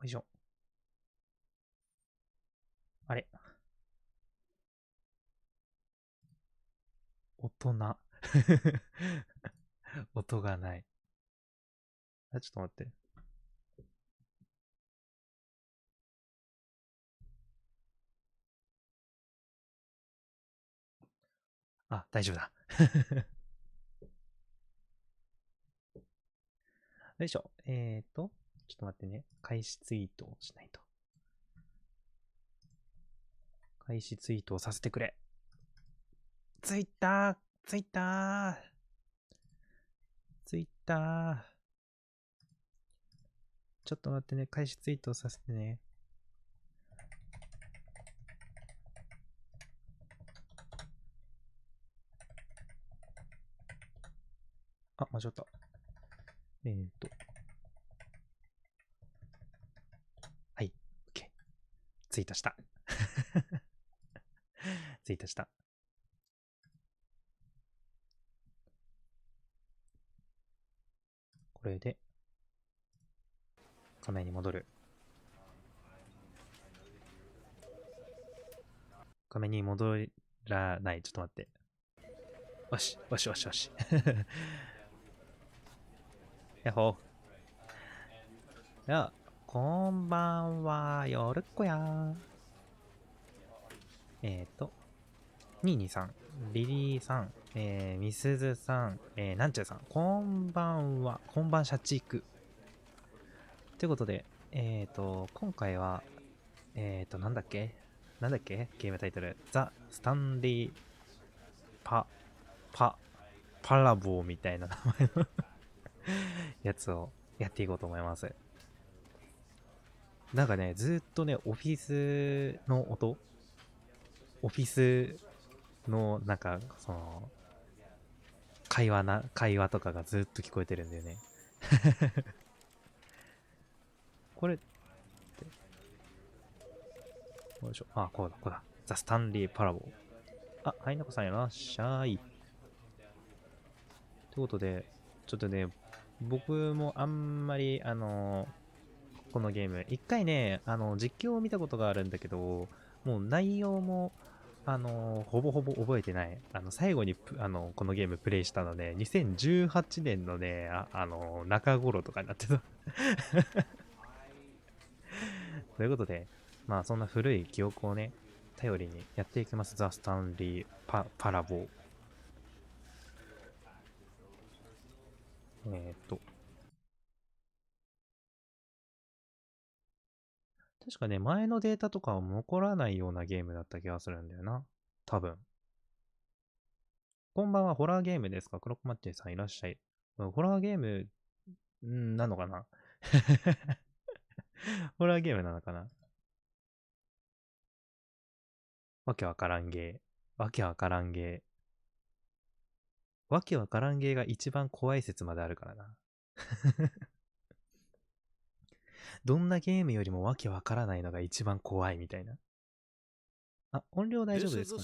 いしょ。あれ大人。音がない。あ、ちょっと待って。あ、大丈夫だ。よいしょ。ちょっと待ってね。開始ツイートをしないと。開始ツイートをさせてくれ。ツイッターツイッターツイッターちょっと待ってね。開始ツイートをさせてね。あ、間違った。はい。OK。ツイートした。ツイートした。これで、画面に戻る。画面に戻らない。ちょっと待って。よし、よしよしよし。やっほー。や、こんばんは、よるっこやニーニーさん、リリーさん、みすずさん、なんちゅうさん、こんばんは、こんばん社畜。ということで、今回は、なんだっけゲームタイトル。ザ・スタンリー・パ、パ、パラボーみたいな名前のやつをやっていこうと思います。なんかね、ずっとね、オフィスの音、オフィスの、なんか、会話とかがずっと聞こえてるんだよね。これ、よいしょ。あ、こうだ、こうだ。ザ・スタンリー・パラボー。あ、はい、なこさんいらっしゃい。ということで、ちょっとね、僕もあんまり、このゲーム、一回ね、実況を見たことがあるんだけど、もう内容も、ほぼほぼ覚えてない。最後にこのゲームプレイしたので、2018年のね、中頃とかになってた。ということで、まあ、そんな古い記憶をね、頼りにやっていきます。ザ・スタンリーパラボー。えーっと、確かね、前のデータとかは残らないようなゲームだった気がするんだよな。多分。こんばんは、ホラーゲームですか？黒コマッチさんいらっしゃい。ホラーゲーム、なのかな？ホラーゲームなのかな？わけわからんゲー。わけわからんゲー。わけわからんゲーが一番怖い説まであるからな。どんなゲームよりもわけわからないのが一番怖いみたいな。あ、音量大丈夫ですか？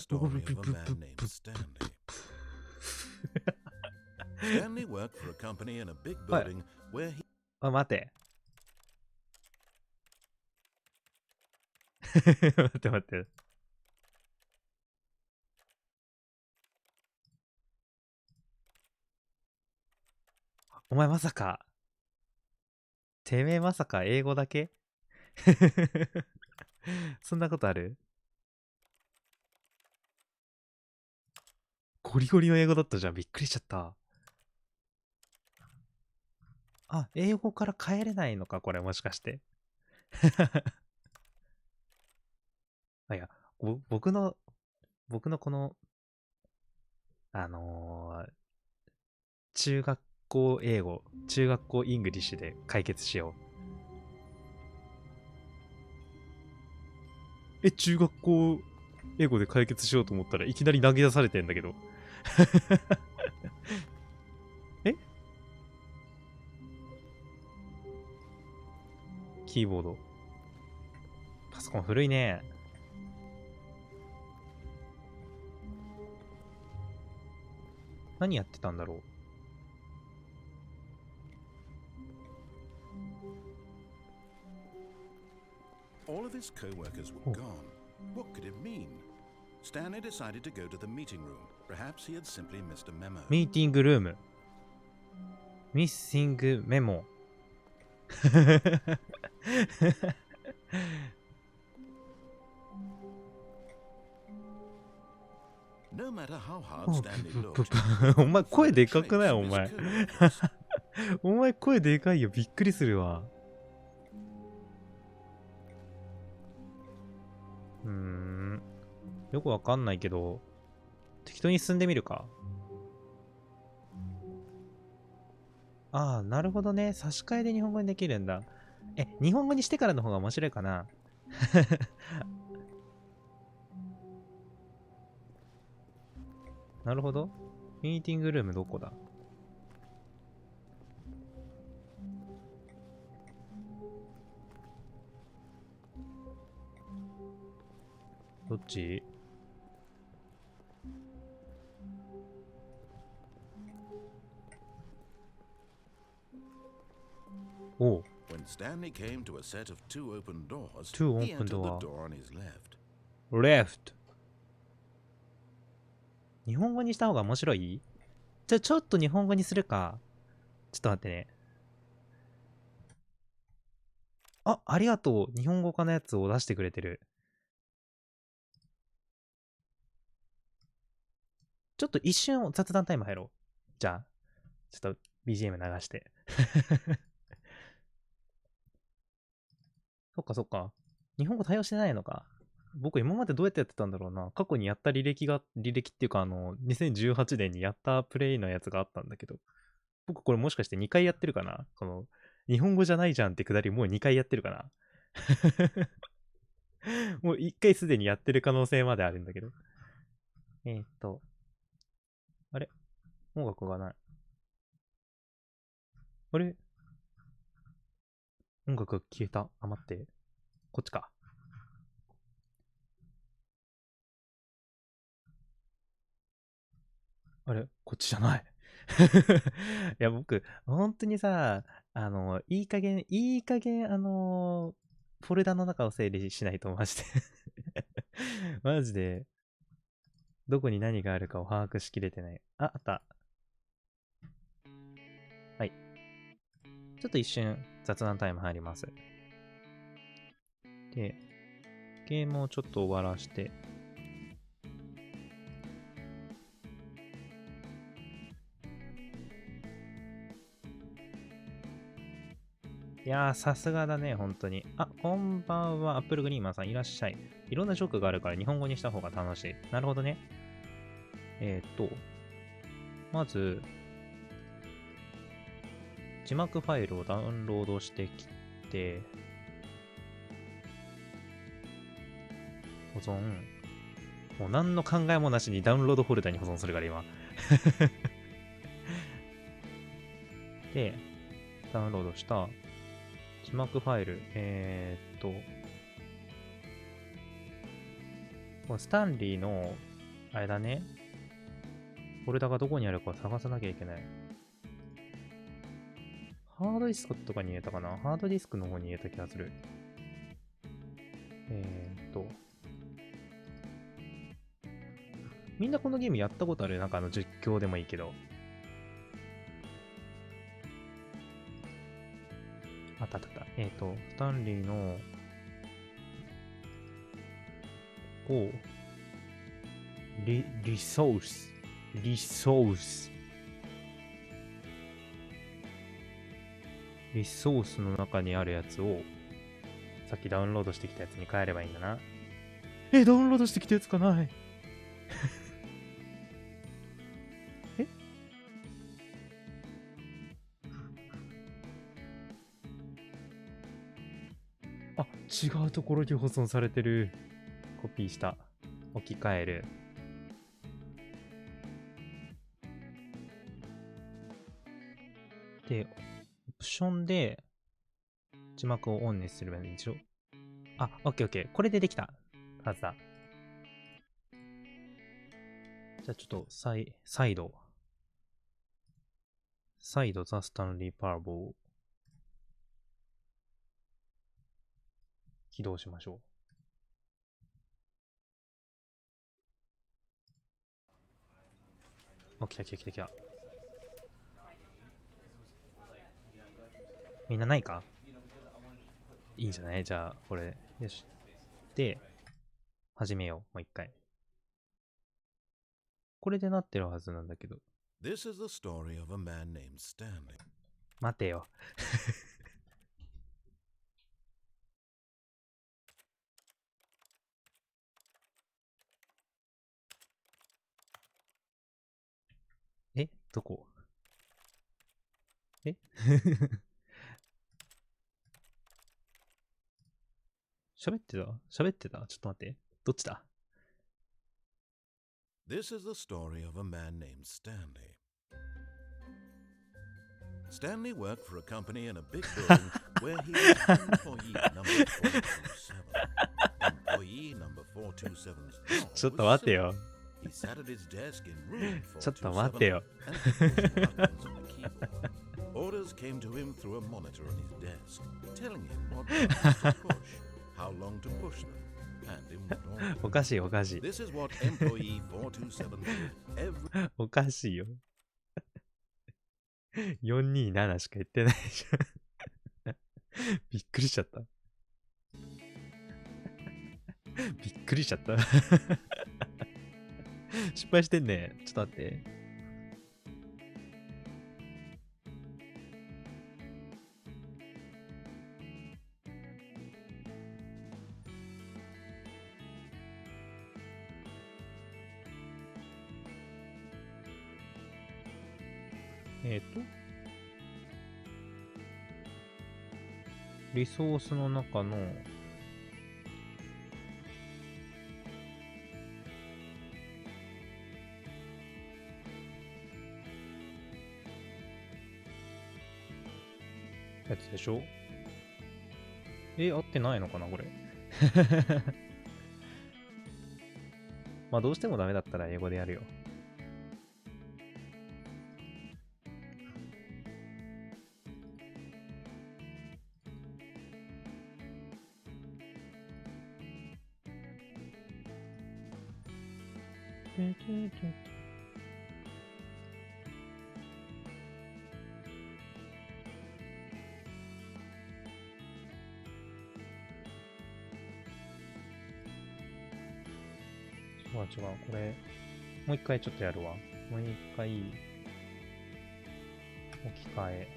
Stanley worked for a company in a big はい。building where he あ、待て。待って待って。お前まさか、てめえまさか英語だけ？そんなことある？ゴリゴリの英語だったじゃん。びっくりしちゃった。あ、英語から変えれないのか、これもしかして。あ、いや、僕のこの、あのー中学校英語、中学校イングリッシュで解決しよう。中学校英語で解決しようと思ったらいきなり投げ出されてんだけど。えキーボード。パソコン古いね。何やってたんだろう。All of his co-workers were gone. What could it mean? Stanley decided to go to the meeting room. Perhaps he had simply missed a memo. ミーティングルーム。ミッシングメモ。No matter how hard Stanley looked, お前声でかくない trace お of his 前。 co-workers. お前声でかいよ。びっくりするわ。よくわかんないけど、適当に進んでみるか。ああ、なるほどね。差し替えで日本語にできるんだ。日本語にしてからの方が面白いかな。なるほど。ミーティングルームどこだ？どっち？おう。When Stanley came to a set of two open doors, Two he open entered the door. door on his left. left。日本語にした方が面白い？じゃあちょっと日本語にするか。ちょっと待ってね。ありがとう。日本語化のやつを出してくれてる。ちょっと一瞬雑談タイム入ろう。じゃあ、ちょっと BGM 流して。そっかそっか。日本語対応してないのか。僕今までどうやってやってたんだろうな。過去にやった履歴っていうか2018年にやったプレイのやつがあったんだけど。僕これもしかして2回やってるかな？日本語じゃないじゃんってくだりもう2回やってるかな？もう1回すでにやってる可能性まであるんだけど。あれ？音楽がない。あれ？音楽が消えた。待って。こっちか。あれ？こっちじゃない。いや、僕、本当にさ、いい加減、フォルダの中を整理しないと、マジで。マジで、どこに何があるかを把握しきれてない。あった。はい。ちょっと一瞬、雑談タイム入ります。で、ゲームをちょっと終わらして、いやー、さすがだね、本当に。こんばんは、アップルグリーマンさん、いらっしゃい。いろんなジョークがあるから日本語にした方が楽しい。なるほどね。まず、字幕ファイルをダウンロードしてきて、保存。もう何の考えもなしにダウンロードフォルダに保存するから今。で、ダウンロードした字幕ファイル、このスタンリーの、あれだね、フォルダがどこにあるか探さなきゃいけない。ハードディスクとかに入れたかな？ハードディスクの方に入れた気がする。みんなこのゲームやったことある？なんか実況でもいいけど。あったあった。スタンリーの、リソース。リソースの中にあるやつを、さっきダウンロードしてきたやつに変えればいいんだな。ダウンロードしてきたやつかない。違うところに保存されてる。コピーした。置き換える。で、オプションで字幕をオンにすればいいんでしょ。オッケー。これでできたはずだ。じゃあちょっと再度ザ・スタンリー・パーボー起動しましょう。来た来た来た来た。みんなないか？いいんじゃない？じゃあ、これ、よし。で、始めよう。もう一回。これでなってるはずなんだけど。This is the story of a man named Stanley. 待てよ。え？どこ？え？喋ってた？喋ってた？ちょっと待って。どっちだ？ This is the story of a man named Stanley. Stanley worked for a company in a big building where he was employee number 427. Employee number 427's ちょ job っと was 待て simple. よ。 He sat at his desk in room ちょっと待ってよ。 427 and pushed buttons on the keyboard. Orders came to him through a monitor on his desk, telling him what buttons to push, how long to push them, and in what order. おかしいおかしい。 This is what employee 427 did every おかしいよ。427しか言ってないじゃん。びっくりしちゃった。びっくりしちゃった。失敗してんね。ちょっと待って。リソースの中のやつでしょ？合ってないのかなこれ。まあどうしてもダメだったら英語でやるよ。違う。これ、もう一回ちょっとやるわ。もう一回、置き換え。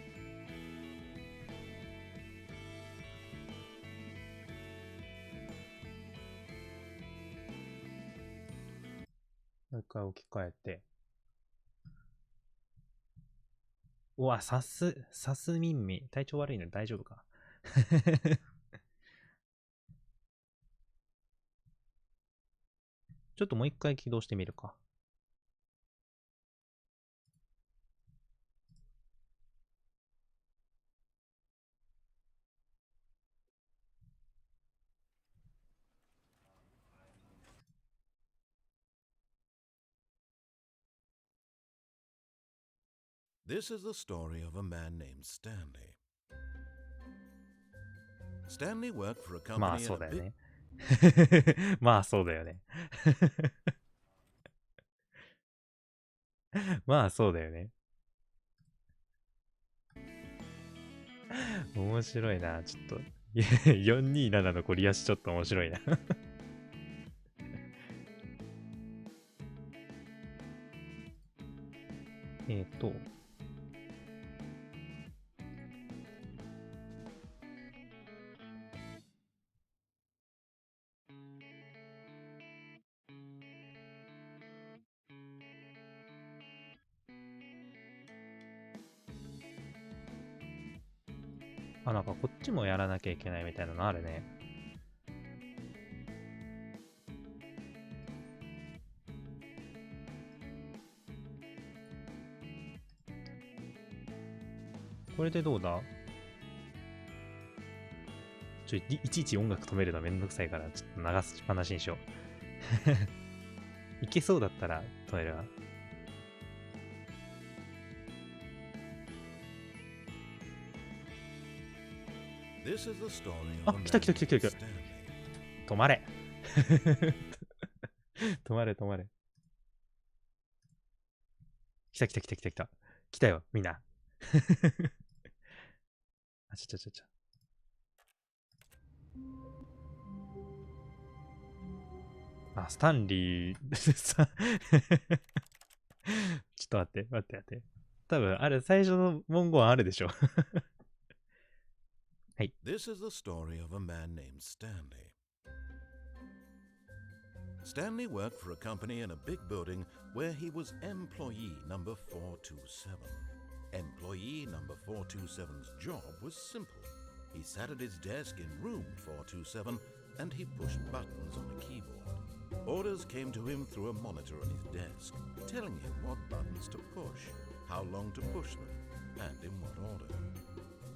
もう一回置き換えて。うわ、さすみんみ。体調悪いの大丈夫か？ちょっともう一回起動してみるか。This is the story of a man named Stanley. Stanley worked for a まあ company そ in うだ a よ big ね。まあそうだよね。まあそうだよね。面白いな。ちょっと。427のゴリ押しちょっと面白いな。あ、なんかこっちもやらなきゃいけないみたいなのあるね。これでどうだ？いちいち音楽止めるのめんどくさいから、ちょっと流すっぱなしにしよう。いけそうだったら止めるわ。This is the story あ、of a 来た man 来た来た来た named 来た。 Stanley. 止まれ止まれ止まれ。来た来た来た来た来た。来たよ、みんな。あ、ちゃ。あ、スタンリーさ、ちょっと待って、待って、待って。多分、あれ、最初の文言あるでしょ。はい。This is the story of a man named Stanley. Stanley worked for a company in a big building where he was employee number 427. Employee number 427's job was simple. He sat at his desk in room 427 and he pushed buttons on a keyboard. Orders came to him through a monitor on his desk, telling him what buttons to push, how long to push them, and in what order.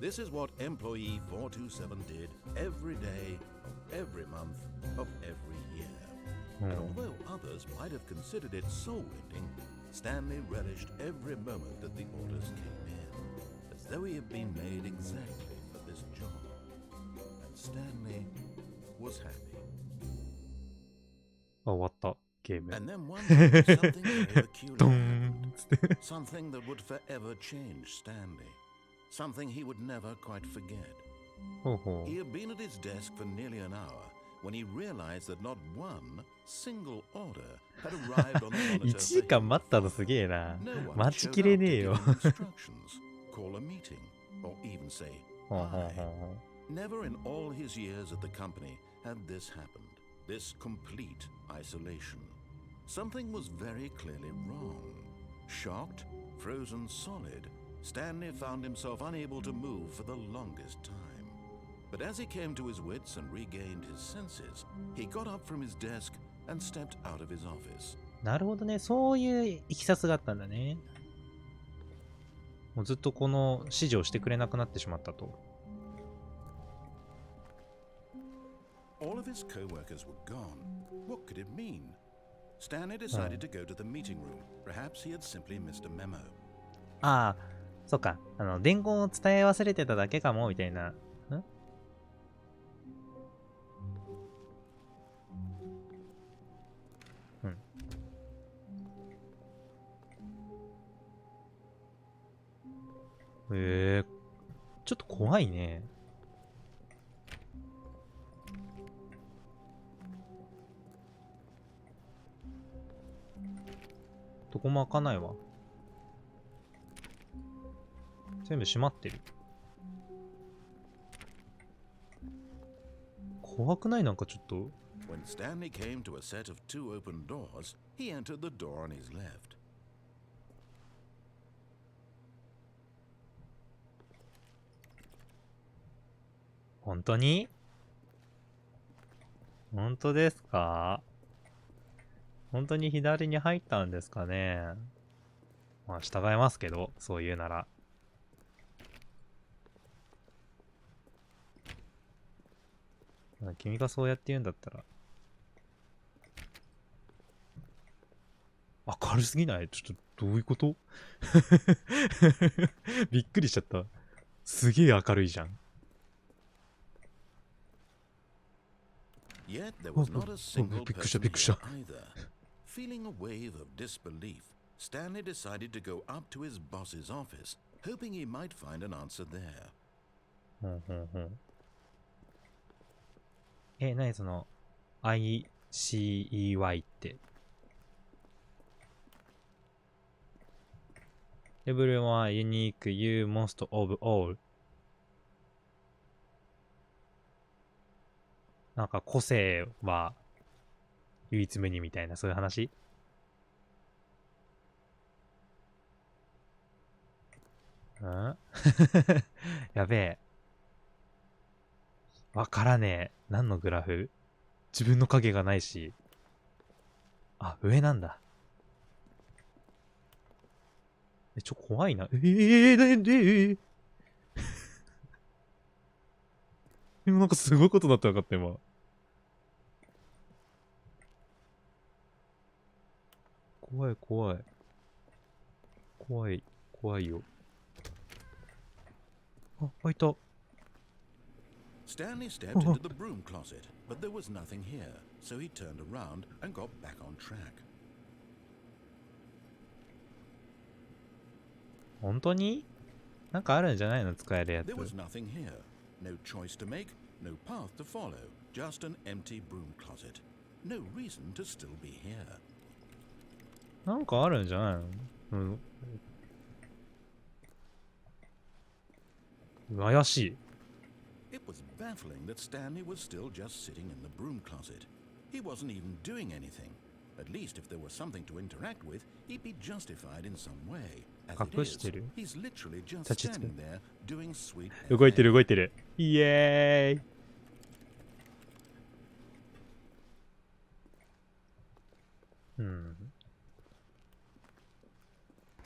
This is what employee 427 did every day of every month of every year. And although others might have considered it soul-ending, Stanley relished every moment that the orders came in, as though he had been made exactly for this job. And Stanley was happy. あ、終わった。ゲーム。 And then one day, something very peculiar ドー happened. ンつって。 Something that would forever change Stanley. Something he would never quite forget. ほうほ He had been at his desk for nearly an hour when he realized that not one single order had arrived on the う。 monitor 1 for 時間 him 待ったの before. すげえな。 No one 待ち showed き up れ to ねえ give よ。 him instructions, call a meeting, or even say ほうほう hi. ほうほ Never in all his years at the company had this happened. This complete isolation. Something was very clearly wrong. Shocked, frozen solid, Stanley found himself unable to move for the longest time. But as he came to his wits and regained his senses, he got up from his desk and stepped out of his office. う。なるほどね。そういういきさつがあったんだね。もうずっとこの指示をしてくれなくなってしまったと。 All of his co-workers were gone. What could it mean? Stanley decided to go to the meeting room. Perhaps he had simply missed a memo. ああ、そっか。伝言を伝え忘れてただけかも、みたいな。ん？うん。ちょっと怖いね。どこも開かないわ。全部閉まってる。怖くない？なんかちょっと。 When Stanley came to a set of 2 open doors, he entered the door on his left. 本当に？本当ですか？本当に左に入ったんですかね。まあ従いますけど、そう言うなら。まあ君がそうやって言うんだったら。明るすぎない？ちょっとどういうこと？びっくりしちゃった。すげえ明るいじゃん。 Yet there was not a single person picture. here either. Feeling a wave of disbelief, Stanley decided to go up to his boss's office, hoping he might find an answer there. ほんほんほん。何その ICEY って。Everyone unique, you most of all. なんか個性は唯一無二みたいな、そういう話？んやべえ。わからねえ。何のグラフ？自分の影がないし。あ、上なんだ。怖いな。なんかすごいことになってなかった今。怖い怖い。怖い。怖いよ。あ、開いた。Stanley stepped into the broom closet, but there was nothing here, so he turned around and got back on track. 本当になんかあるんじゃないの使えるやつ。 There was nothing here. No choice to make, no path to follow. Just an empty broom closet. No reason to still be here. なんかあるんじゃないの？怪しい。It was baffling that Stanley was still just sitting in the broom closet. He wasn't even doing anything. At least if there was something to interact with, he'd be justified in some way. As it is, he's literally just standing there doing sweet. 動いてる動いてる。イエーイ。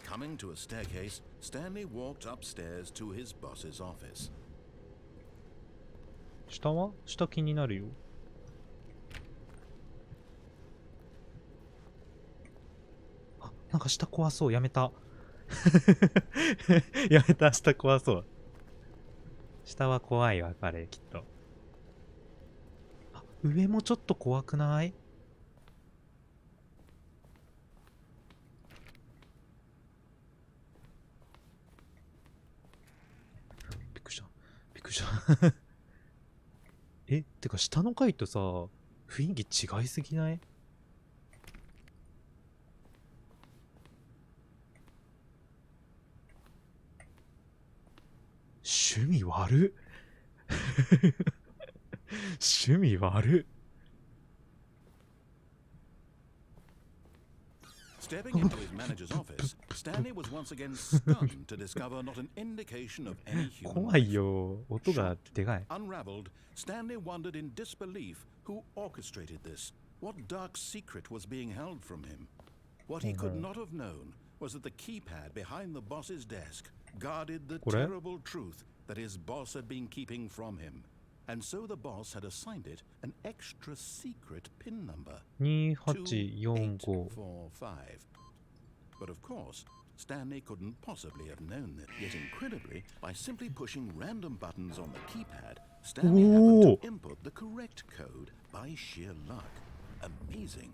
Coming to a staircase, Stanley walked upstairs to his boss's office. 下は？下気になるよ。あ、なんか下怖そう。やめた。やめた。下怖そう。下は怖いわ、彼、きっと。あ、上もちょっと怖くない？びっくりした。びっくりした。え、てか下の階とさ、雰囲気違いすぎない？趣味悪っ。趣味悪っ。Stepping into his manager's office, Stanley was once again stunned to discover not an indication of any human 怖いよ。音がでかい。 Unraveled, Stanley wondered in disbelief who orchestrated this. What dark secret was being held from him? What he could not have known was that the keypad behind the boss's desk guarded the terrible truth that his boss had been keeping from him. And so the boss had assigned it an extra secret PIN number. 2845. But of course, Stanley couldn't possibly have known that. Yet incredibly, by simply pushing random buttons on the keypad, Stanley happened to input the correct code by sheer luck. Amazing.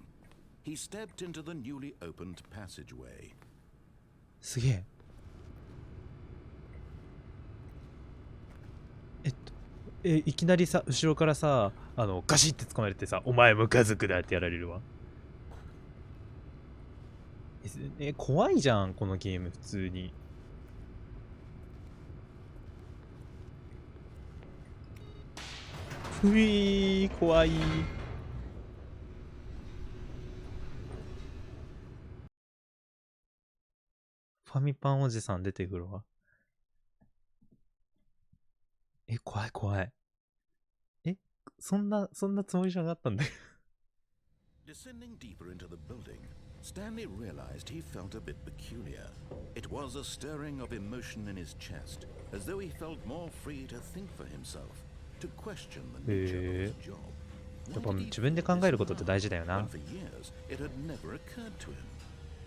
He stepped into the newly opened passageway. すげえ。いきなりさ、後ろからさ、ガシッて掴まれてさ、お前ムカズクだってやられるわ。怖いじゃん、このゲーム、普通に。ふいー、怖い。ファミパンおじさん出てくるわ。怖い怖い。そんなつもりじゃなかったんだよ。Descending deeper into the building, Stanley realized he felt a bit peculiar. It was a stirring of emotion in his chest, as though he felt more free to think for himself, to question the nature of his job. やっぱ自分で考えることって大事だよな。 For years, it had never occurred to him.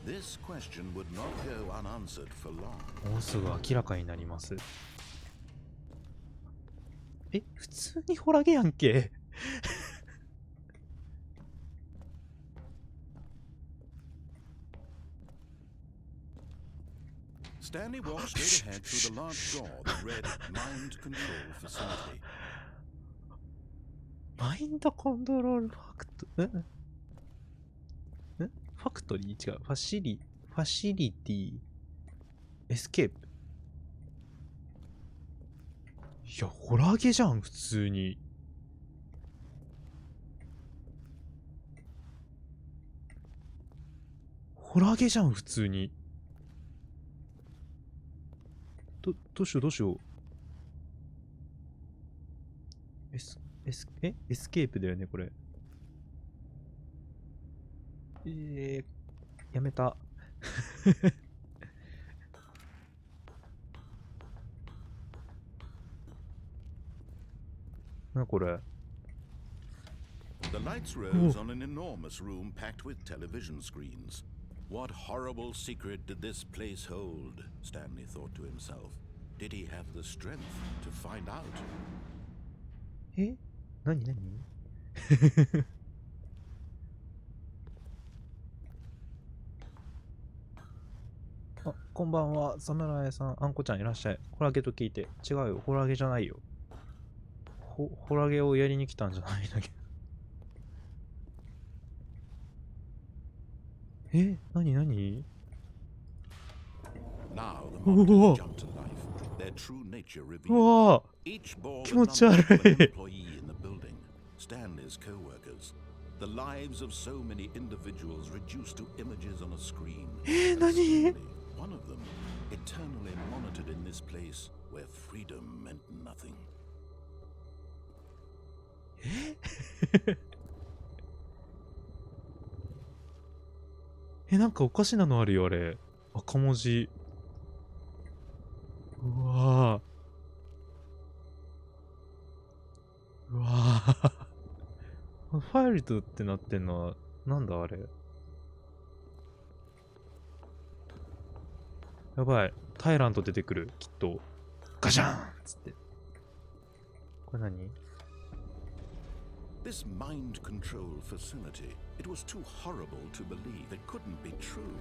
This question would not go unanswered for long. もうすぐ明らかになります。普通にホラゲやんけ。Stanley walked straight ahead through the large door that read Mind Control Facility. マインドコントロールファクト、ファクトリー違う。ファシリティ、エスケープ。いや、ホラゲじゃん、普通に。ホラゲじゃん、普通に。どうしよう。エスケープだよね、これ。やめた。な、これ。The lights rose on an enormous room packed with television screens. What horrible secret did this place hold? Stanley thought to himself. Did he have the strength to find out? え、なになにあ、こんばんは、侍さん、あんこちゃんいらっしゃい。ホラゲと聞いて。違うよ、ホラゲじゃないよ。ホラゲをやりに来たんじゃないんだけど。え、なになに Now the う monitors わ jump to life, their true nature う revealed. わ Each bore 気 the 持ち number 悪 of an い employee in the building, Stanley's co-workers. The lives of so many individuals reduced to images on a screen. え、 And なに Stanley, one of them, eternally monitored in this place where freedom meant nothing. え、なんかおかしなのあるよ、あれ。赤文字。うわうわファイルドってなってんのは、なんだあれ。やばい。タイラント出てくる、きっと。ガシャーンっつって。これ何 This mind control facility, it was too horrible to believe. It couldn't be true.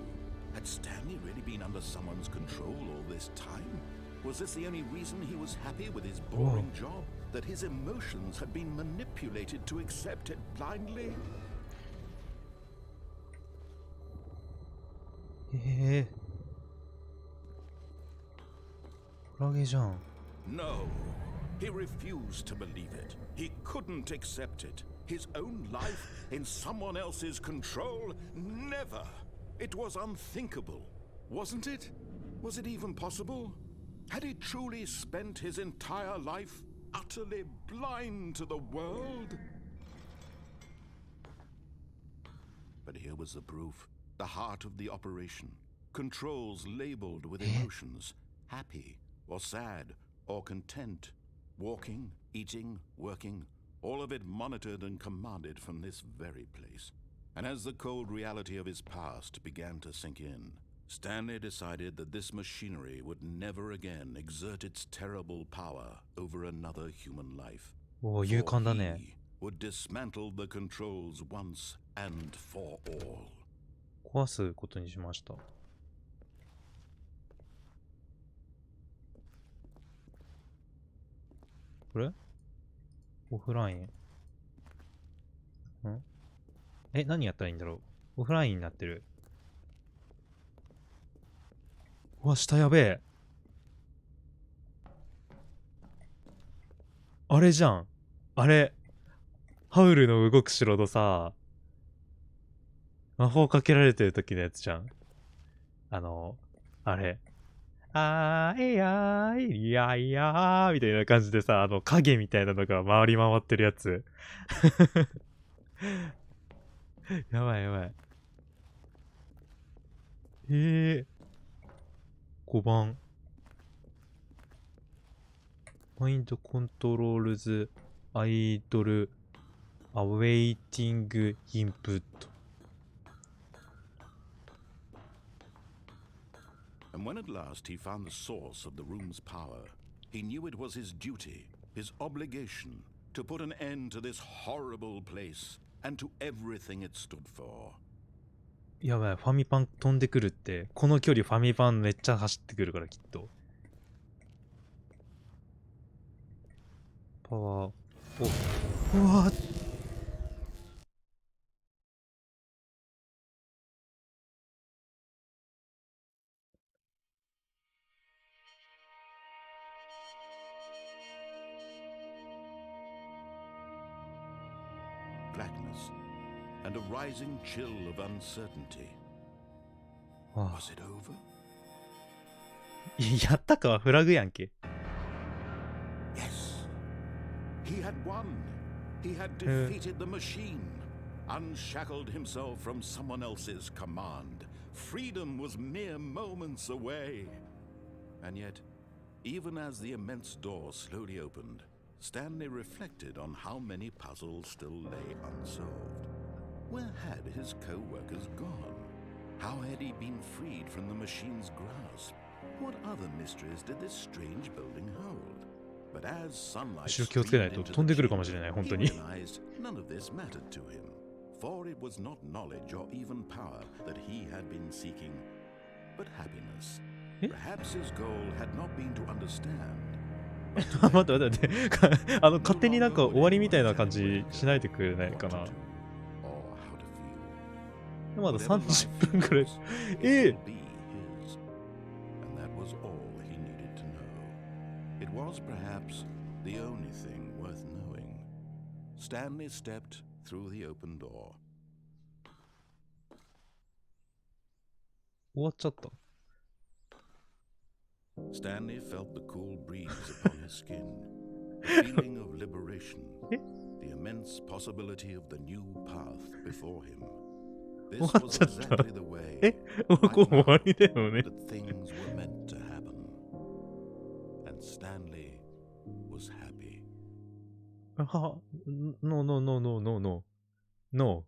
Had Stanley really been under someone's control all this time? Was this the only reason he was happy with his boring job? That his emotions had been manipulated to accept it blindly? ホラゲじゃん。 No. He refused to believe it. He couldn't accept it. His own life in someone else's control? Never. It was unthinkable. Wasn't it? Was it even possible? Had he truly spent his entire life utterly blind to the world? But here was the proof. The heart of the operation. Controls labeled with emotions. Happy or sad or content. Walking, eating, working, all of it monitored and commanded from this very place. And as the cold reality of his past began to sink in, Stanley decided that this machinery would never again exert its terrible power over another human life. おお、勇敢だね。 He would dismantle the controls once and for all. 壊すことにしました。これオフライン。んえ、何やったらいいんだろう。オフラインになってる。うわ、下やべえ。あれじゃん。あれ。ハウルの動く城のさ、魔法かけられてる時のやつじゃん。あれ。あーいやーいやいやーみたいな感じでさ、影みたいなのが回り回ってるやつ。やばいやばい。5番。マインドコントロールズアイドルアウェイティングインプット。And when at last he found the source of the room's power, he knew it was his duty, his obligation, to put an end to this horrible place and to everything it stood for. やばい、ファミパン飛んでくるって。この距離ファミパンめっちゃ走ってくるからきっと。パワー。お、うわー。Blackness and a rising chill of uncertainty. あ Was it over? やったかはフラグやんけ。 Yes. He had won. He had defeated the machine, unshackled himself from someone else's command. Freedom was mere moments away. And yet, even as the immense door slowly opened, Stanley reflected on how many puzzles still lay unsolved. Where had his co-workers gone? How had he been freed from the machine's grasp? What other mysteries did this strange building hold? But as sunlight 後ろ気をつけない streamed と into 飛んで the くるかもしれない chamber, 本 he 当に realized none of this mattered to him, for it was not knowledge or even power that he had been seeking, but happiness. え Perhaps his goal had not been to understand. 待って待って待って勝手になんか終わりみたいな感じしないでくれないかな。まだ30分くらい。ええ It was perhaps the only thing worth knowing. Stanley stepped through the open door. 終わっちゃった。Stanley felt the cool breeze upon his skin, the feeling of liberation, the immense possibility of the new path before him. This was exactly the way that things were meant to happen. And Stanley was happy. No, no, no, no, no, no. No.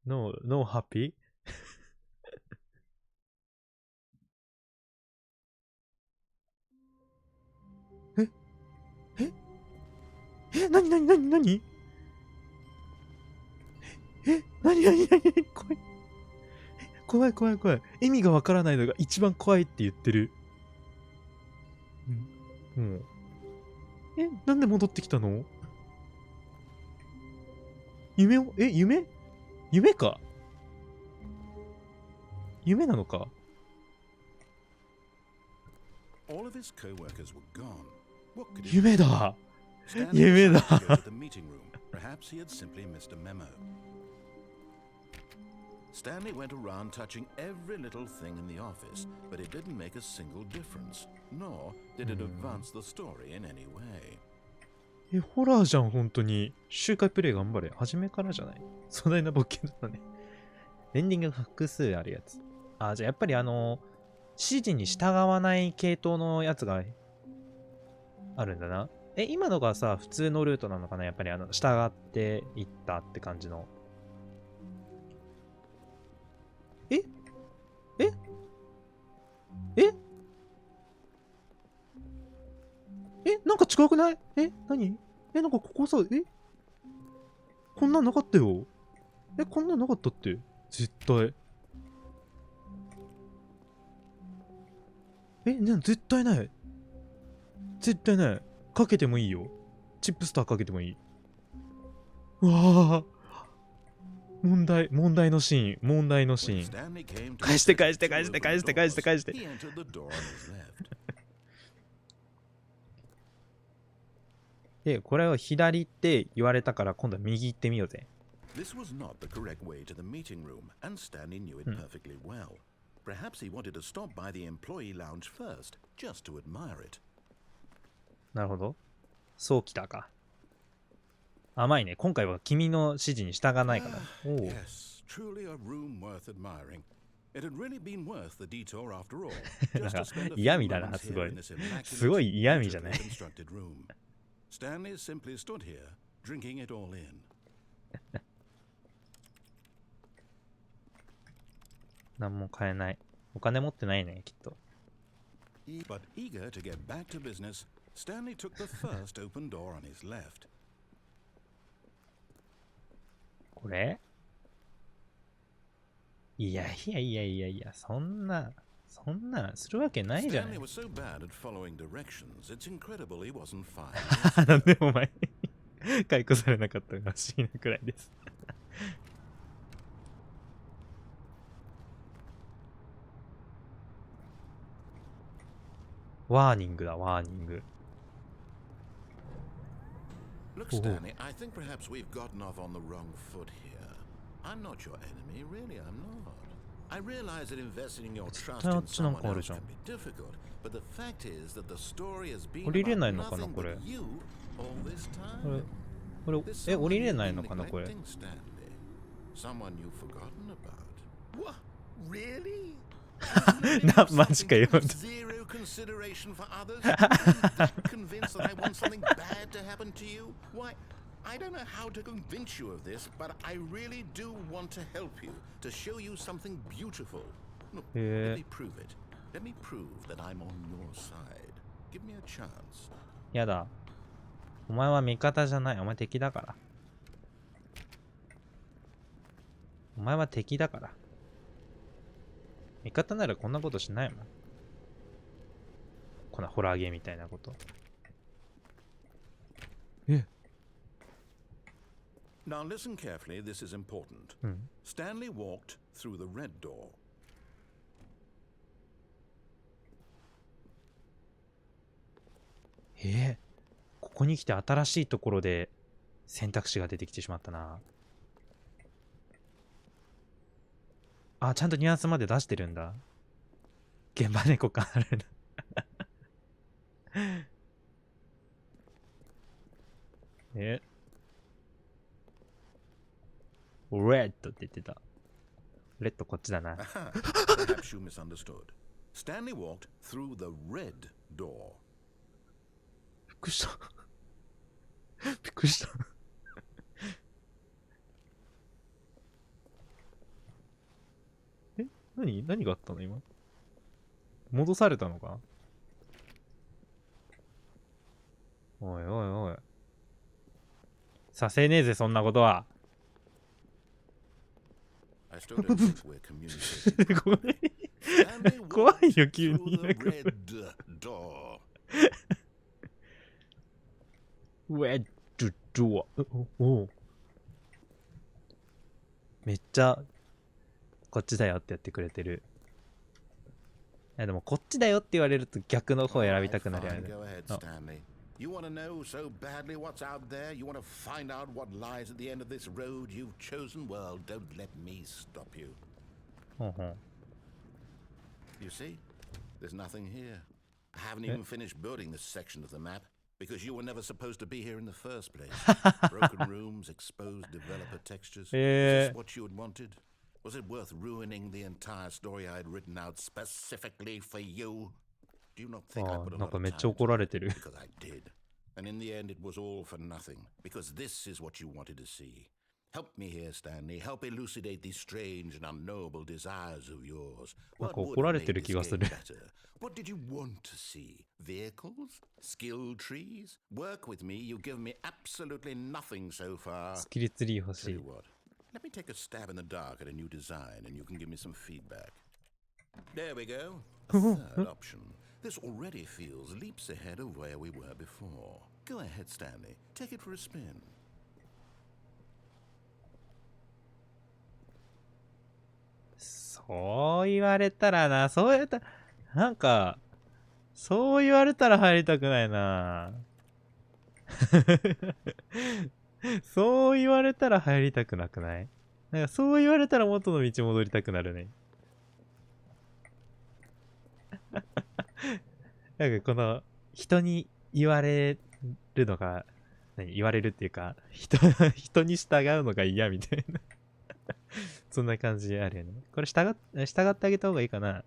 No, no happy? なになになになになになになに怖い。怖い怖い怖い。意味がわからないのが一番怖いって言ってる。もう。なんで戻ってきたの？夢を、夢か？夢なのか？ All of his co-workers were gone. What could he 夢だ。 Stanley 夢だ。 decided to go to the meeting room. Perhaps he had simply missed a memo. Stanley went around touching every little thing in the office, but it didn't make a single difference, nor did it advance the story in any way. ホラーじゃん、本当に。周回プレイ頑張れ。初めからじゃない。壮大な冒険だったね。エンディングが複数あるやつ。あ、じゃあやっぱり指示に従わない系統のやつがあるんだな。今のがさ、普通のルートなのかな？やっぱり従っていったって感じの。なんか違くない？何？なんかここさ、こんなんなかったよ。こんなんなかったって。絶対。絶対ない。絶対ない。かけてもいいよ。チップスターかけてもいい。うわぁ。問題のシーン。問題のシーン。返して返して返して返して返して返して。で、これを左って言われたから今度は右行ってみようぜ。This was not the correct way to the meeting room, and Stanley knew it perfectly well. Perhaps he wanted to stop by the employee lounge first, just to admire it. なるほど。そうきたか。甘いね。今回は君の指示に従わないから。Yes, truly a room worth admiring. It had really been worth the detour after all. なん Just か to spend a few 嫌味だな、 moments すご here い in。this immaculate, すごい嫌味じゃ beautifully ない。constructed room. Stanley simply stood here, drinking it all in. 何も買えない。お金持ってないね、きっと。But eager to get back to business, Stanley took the first open door on his left. これ？いやいやいやいやいや、そんなするわけないじゃない。Stanley was so bad at following directions, it's incredible he wasn't fired. なんでお前解雇されなかったのが不思議なくらいです。ワーニングだ、ワーニング。 Look, Stanley, I think perhaps we've gotten off on the wrong foot here. I'm not your enemy, really, I'm not. I realize that investing in your trust in someone else can be difficult, but the fact is that the story has been about nothing but you all this time. これ、降りれないのかな、これ。 Someone you've forgotten about. What? Really? マジかよ。 Zero consideration for others? Convinced that I want something bad to happen to you? Why, I don't know how to convince you of this, but I really do want to help you, to show you something beautiful. Look, let me prove it. Let me prove that I'm on your side. Give me a chance. やだ。お前は味方じゃない。お前敵だから。お前は敵だから。味方ならこんなことしないもん。こんなホラーゲーみたいなこと。え Now listen carefully, this is important. Stanley walked through the red door. ここに来て新しいところで選択肢が出てきてしまったな。あ、ちゃんとニュアンスまで出してるんだ。現場猫感あるな。レッドって言ってた。レッドこっちだな。Perhaps you misunderstood. Stanley walked through the red door. びっくりした。びっくりした。何があったの今。戻されたのか。おいおいおい。させねえぜ、そんなことは。怖いよ、急に。ウェッドドア。おめっちゃ、こっちだよってやってくれてる。いやでも、こっちだよって言われると逆の方選びたくなるよね。You want to know so badly what's out there? You want to find out what lies at the end of this road you've chosen? Well, don't let me stop you. You see? There's nothing here. I haven't even finished building this section of the map because you were never supposed to be here in the first place. Broken rooms, exposed developer textures. Is this what you had wanted? Was it worth ruining the entire story I had written out specifically for you? Do you not think I put a lot of time into it? Because I did. And in the end, it was all for nothing. Because this is what you wanted to see. Help me here, Stanley. Help elucidate these strange and unknowable desires of yours. What would have made this game better? What did you want to see? Vehicles? Skill trees? Work with me. You've given me absolutely nothing so far. Tell you what. Let me take a stab in the dark at a new design, and you can give me some feedback. There we go. A third option. This already feels leaps ahead of where we were before. Go ahead, Stanley. Take it for a spin. そう言われたらな、そう言われたら、なんか、そう言われたら入りたくないな。そう言われたら入りたくなくない？なんかそう言われたら元の道戻りたくなるね。なんかこの人に言われるのが、言われるっていうか、人に従うのが嫌みたいな。そんな感じあるよね。これ従ってあげた方がいいかな。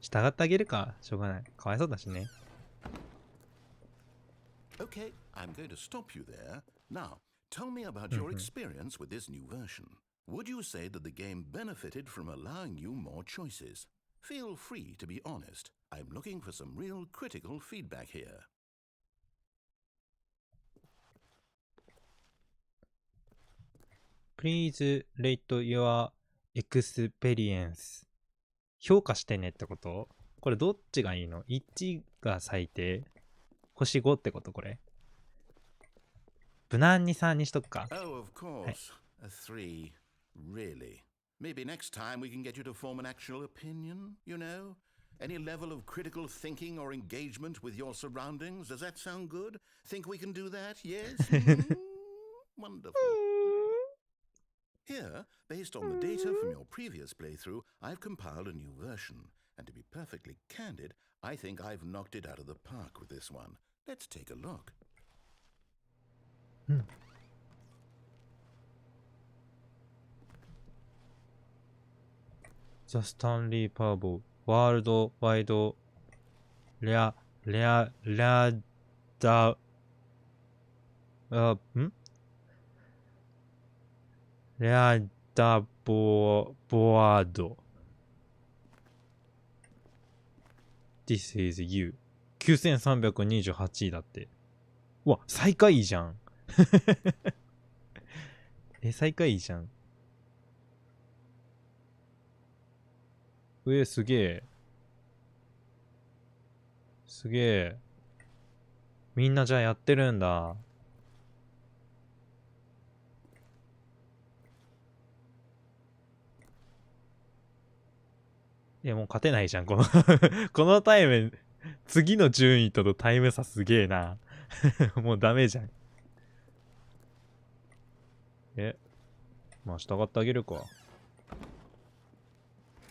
従ってあげるか。しょうがない。かわいそうだしね。Okay, I'm going to stop you there. Now, tell me about your experience with this new version. Would you say that the game benefited from allowing you more choices? Feel free to be honest. I'm looking for some real critical feedback here. Please rate your experience. 評価してねってこと？これどっちがいいの？ 1 が最低？星5ってことこれ？無難に3にしとくか。Oh, of course. A 3. Really? Maybe next time we can get you to form an actual opinion, you know? Any level of critical thinking or engagement with your surroundings? Does that sound good? Think we can do that? Yes? Wonderful. Here, based on the data from your previous playthrough, I've compiled a new version. And to be perfectly candid, I think I've knocked it out of the park with this one. Let's take a look. The Stanley Parable World Wide Rare Da Rare Da Board This is you 9328位だって。うわ、最下位じゃん。最下位じゃん。すげえ。すげえ。みんなじゃあやってるんだ。いや、もう勝てないじゃん、このこのタイム、次の順位とのタイム差すげえな。もうダメじゃん。まあ従ってあげるか。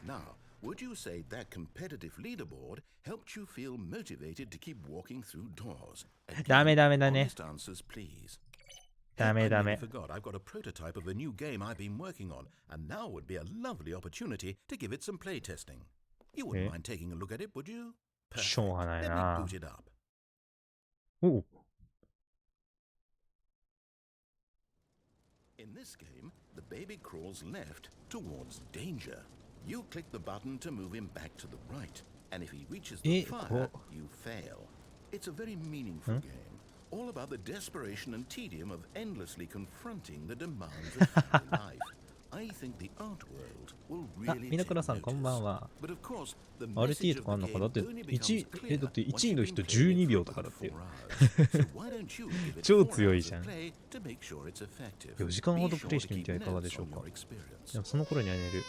Now, would you say that competitive leaderboard helped you feel motivated to keep walking through doors? ダメダメだね。 Honest answers, please. ダメダ I メ。 nearly forgot I've got a prototype of a new game I've been working on, and now would be a lovely opportunity to give it some playtesting. You wouldn't mind taking a look at it, would you? しょうがない Let me な。 boot it up. おう。 In this game, the baby crawls left towards danger. You click the button to move him back to the right, and if he reaches the fire, you fail. It's a very meaningful game, all about the desperation and tedium of endlessly confronting the demands of family life. I think the art world will あ、 really みな take くらさんこんばん notice. は。 But of course, the RT message と of かあ the んのかだ game って only 1 becomes 位、だ clear って1 once 位 you've の been 人 playing 12 it for 秒とかだ about ってよ。 4 hours. So why don't you give it 超 4強い hours じゃ of ん。 play to make sure it's effective? 4時間ほど Be プレイ sure し to てみ keep てはいかがで notes しょう on か。 your experience. でもその頃には寝る。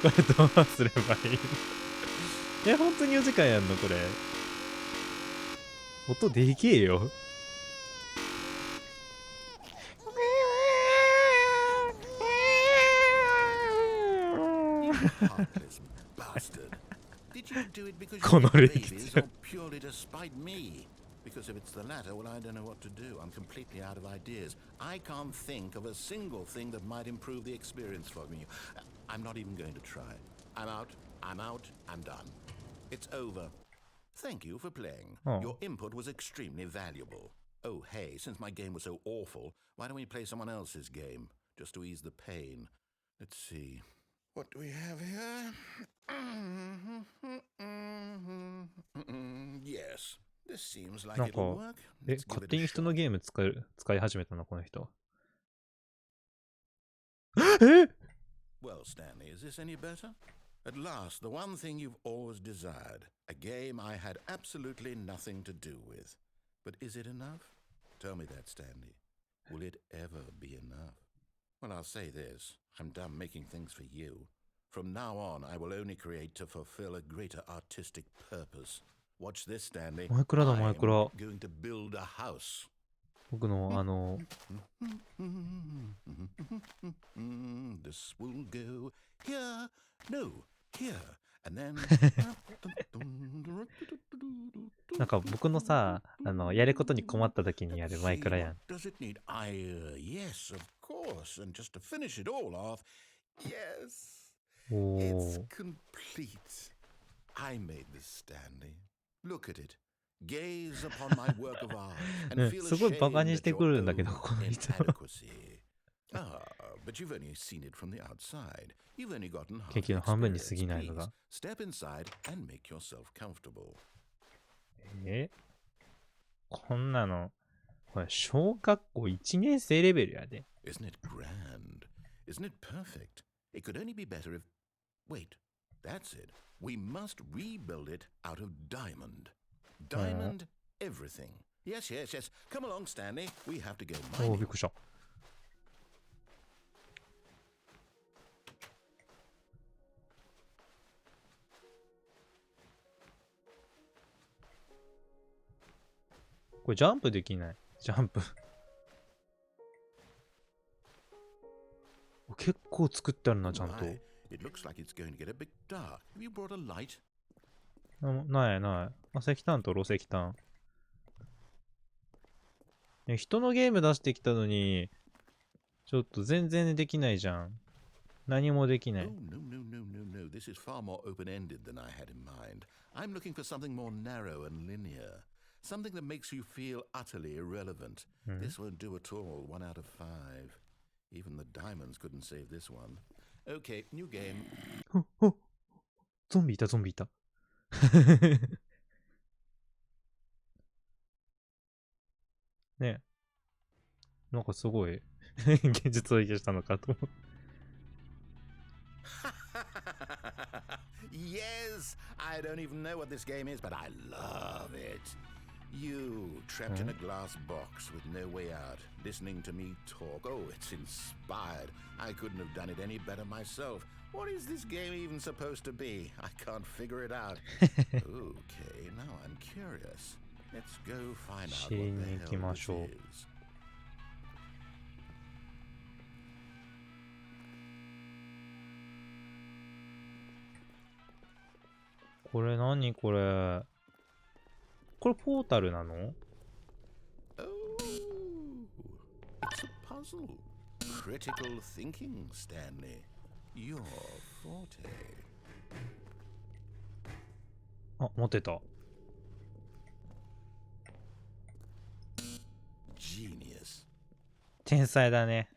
これどうすればいいの？本当に4時間やんのこれ。音でけえよ。Heartless bastard. Did you do it because you この hate レイ babies ズ。 or purely to spite me? Because if it's the latter, well, I don't know what to do. I'm completely out of ideas. I can't think of a single thing that might improve the experience for me. I'm not even going to try. I'm out. I'm out. I'm done. It's over. Thank you for playing. Oh. Your input was extremely valuable. Oh, hey, since my game was so awful, why don't we play someone else's game? Just to ease the pain. Let's see. What do we have here? Yes, this seems like なん it'll か、 work. Let's give 勝 it 手 a に人の shot. ゲーム使い始めたな、この人。Well, Stanley, is this any better? At last, the one thing you've always desired. A game I had absolutely nothing to do with. But is it enough? Tell me that, Stanley. Will it ever be enough? Well, I'll say this. I'm done making things for you. From now on, I will only create to fulfill a greater artistic purpose. Watch this, Stanley. マイクラだ、 I'm マイクラ。 going to build a house. 僕のThis will go here, no, here, and then なんか僕のさ、やることに困った時にやるマイクラやん。 Does it need? Yes, of course. And just to finish it all off, yes, お it's ー。 complete. I made this, Stanley. Look at it. Gaze upon my work of art and feel すごいバカ ashamed にし at て your くるんだけ own ど、この人。 inadequacy. Ah, but you've only seen it from the outside. You've only gotten half ケーキ the の半分に experience. 過ぎないの Please が。 step inside and make yourself comfortable. こんなの、これ小学校1年生レベルやで。 Isn't it grand? Isn't it perfect? It could only be better if... Wait, that's it. We must rebuild it out of diamond. Diamond everything. Yes, yes, yes. Come along, Stanley. We have to go おお、 mining. びっくりした。これジャンプできない。ジャンプ。結構作ってあるな、ちゃんと。 My, it looks like it's going to get a bit dark. Have you brought a light? ないない。石炭とろ石炭。人のゲーム出してきたのに、ちょっと全然できないじゃん。何もできない。Oh, no, no, no, no, no. this is far more open-ended than I had in mind. I'm looking for something more narrow and linear. Something that makes you feel utterly irrelevant. This won't do at all. 1 out of 5. Even the diamonds couldn't save this one. Okay, new game. お、ゾンビいた、ゾンビいた。ね、なんかすごい現実を生きしたのかと思う。Yes, I don't even know what this game is, but I love it. You, trapped in a glass box with no way out, listening to me talk. Oh, it's inspired. I couldn't have done it any better myself. What is this game even supposed to be? I can't figure it out. Okay, now I'm curious. Let's go find out what the hell this is. これ何これ。これポータルなの？ Oh, it's a puzzle. Critical thinking, Stanley. Your forte. あ、持ってた。Genius. 天才だね。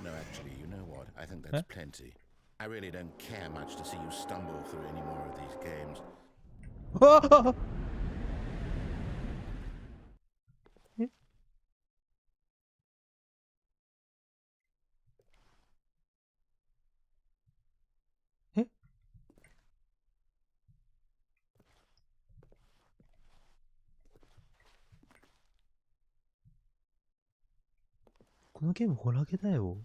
No, actually, you know what? I think that's plenty. I really don't care much to see you stumble through any more of these games. ああ、ええ、このゲームホラゲだよ。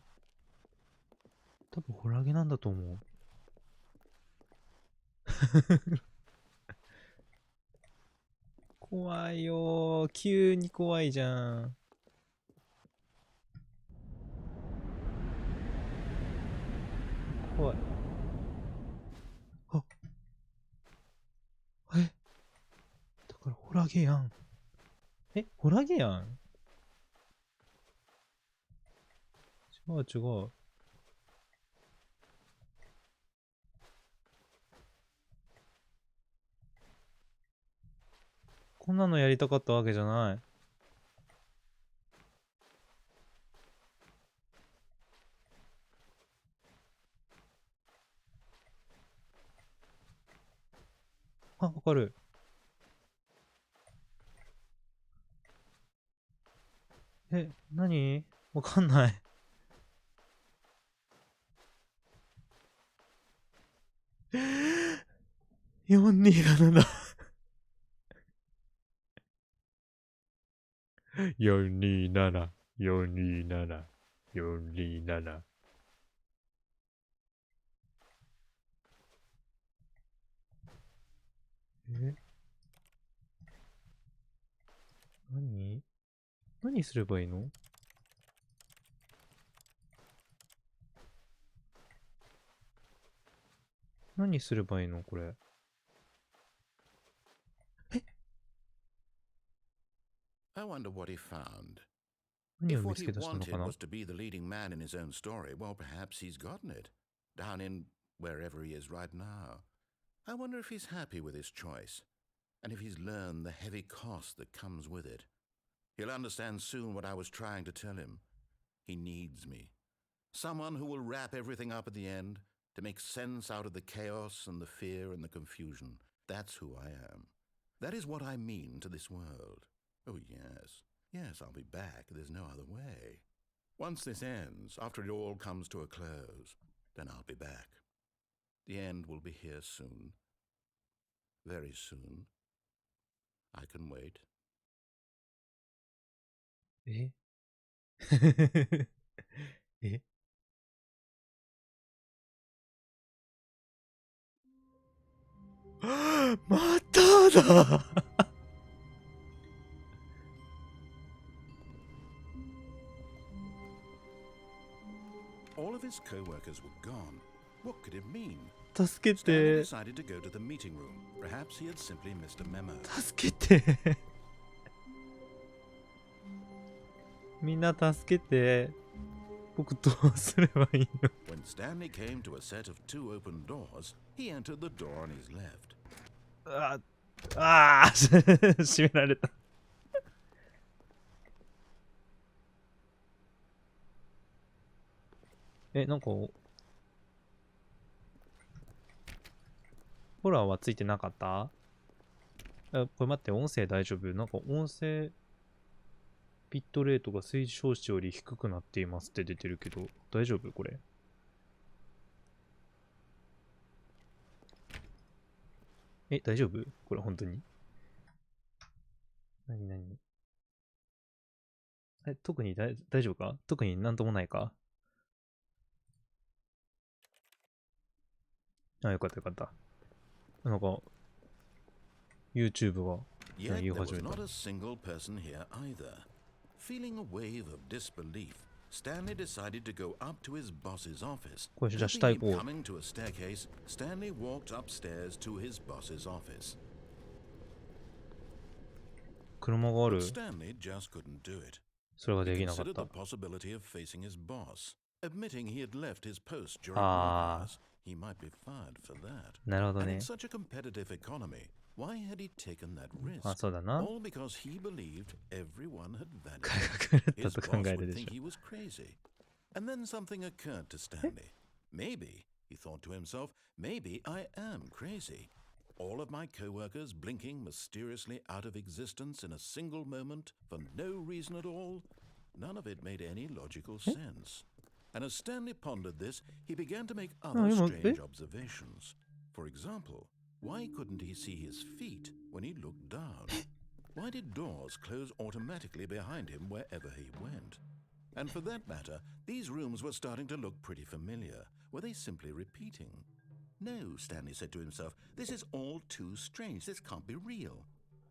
多分ホラゲなんだと思う。怖いよー。急に怖いじゃん。怖い。あ、え、だからホラゲやん。え、ホラゲやん。違う違う。こんなのやりたかったわけじゃない。あ、わかる。え、何？わかんない。427だ。427、427、427。え？何すればいいの？何すればいいのこれ。え？ I wonder what he found. 何 If を見 what つ he け出したの wanted かな？ was to be the leading man in his own story, well, perhaps he's gotten it. Down in wherever he is right now. I wonder if he's happy with his choice, and if he's learned the heavy cost that comes with it. He'll understand soon what I was trying to tell him. He needs me. Someone who will wrap everything up at the end, to make sense out of the chaos and the fear and the confusion. That's who I am. That is what I mean to this world. Oh, yes. Yes, I'll be back. There's no other way. Once this ends, after it all comes to a close, then I'll be back. The end will be here soon. Very soon. I can wait. ええ、まただ。All of his co-workers were gone. What could it mean? 助け Stanley て。 decided to go to the meeting room. Perhaps he had simply missed a memo. 助けて。みんな助けて。僕どうすればいいの？ When Stanley came to a set of 2 open doors, he entered the door on his left. 閉められた。なんか、ホラーはついてなかった？これ待って、音声大丈夫？なんか音声ビットレートが推奨値より低くなっていますって出てるけど、大丈夫これ？大丈夫これ本当に？何特に大丈夫か？特になんともないか？よかったよかった。なんか、YouTube が Yet 言い there 始 was めた。not a single person here either. Feeling a wave of disbelief, Stanley decided to go up to his boss's office. これじゃあ下行 Hoping こ coming to a staircase, Stanley walked upstairs to his boss's office. う。車があ But る。 Stanley just couldn't do it. それが He できなかっ considered た the。possibility of facing his boss, admitting he had left his post during work あ hours. He might be fired for that. なるほど And ね in。such a competitive economy, why had he taken that あ、 risk? そうだな。 All because he believed everyone had 彼 vanished. が狂っ His たと考 boss える would でし think ょ。 he was crazy. And then something occurred to Stanley. Maybe, he thought to himself, maybe I am crazy. All of my coworkers blinking mysteriously out of existence in a single moment for no reason at all. None of it made any logical sense. And as Stanley pondered this, he began to make other strange observations. For example, why couldn't he see his feet when he looked down? Why did doors close automatically behind him wherever he went? And for that matter, these rooms were starting to look pretty familiar. Were they simply repeating? No, Stanley said to himself, this is all too strange. This can't be real.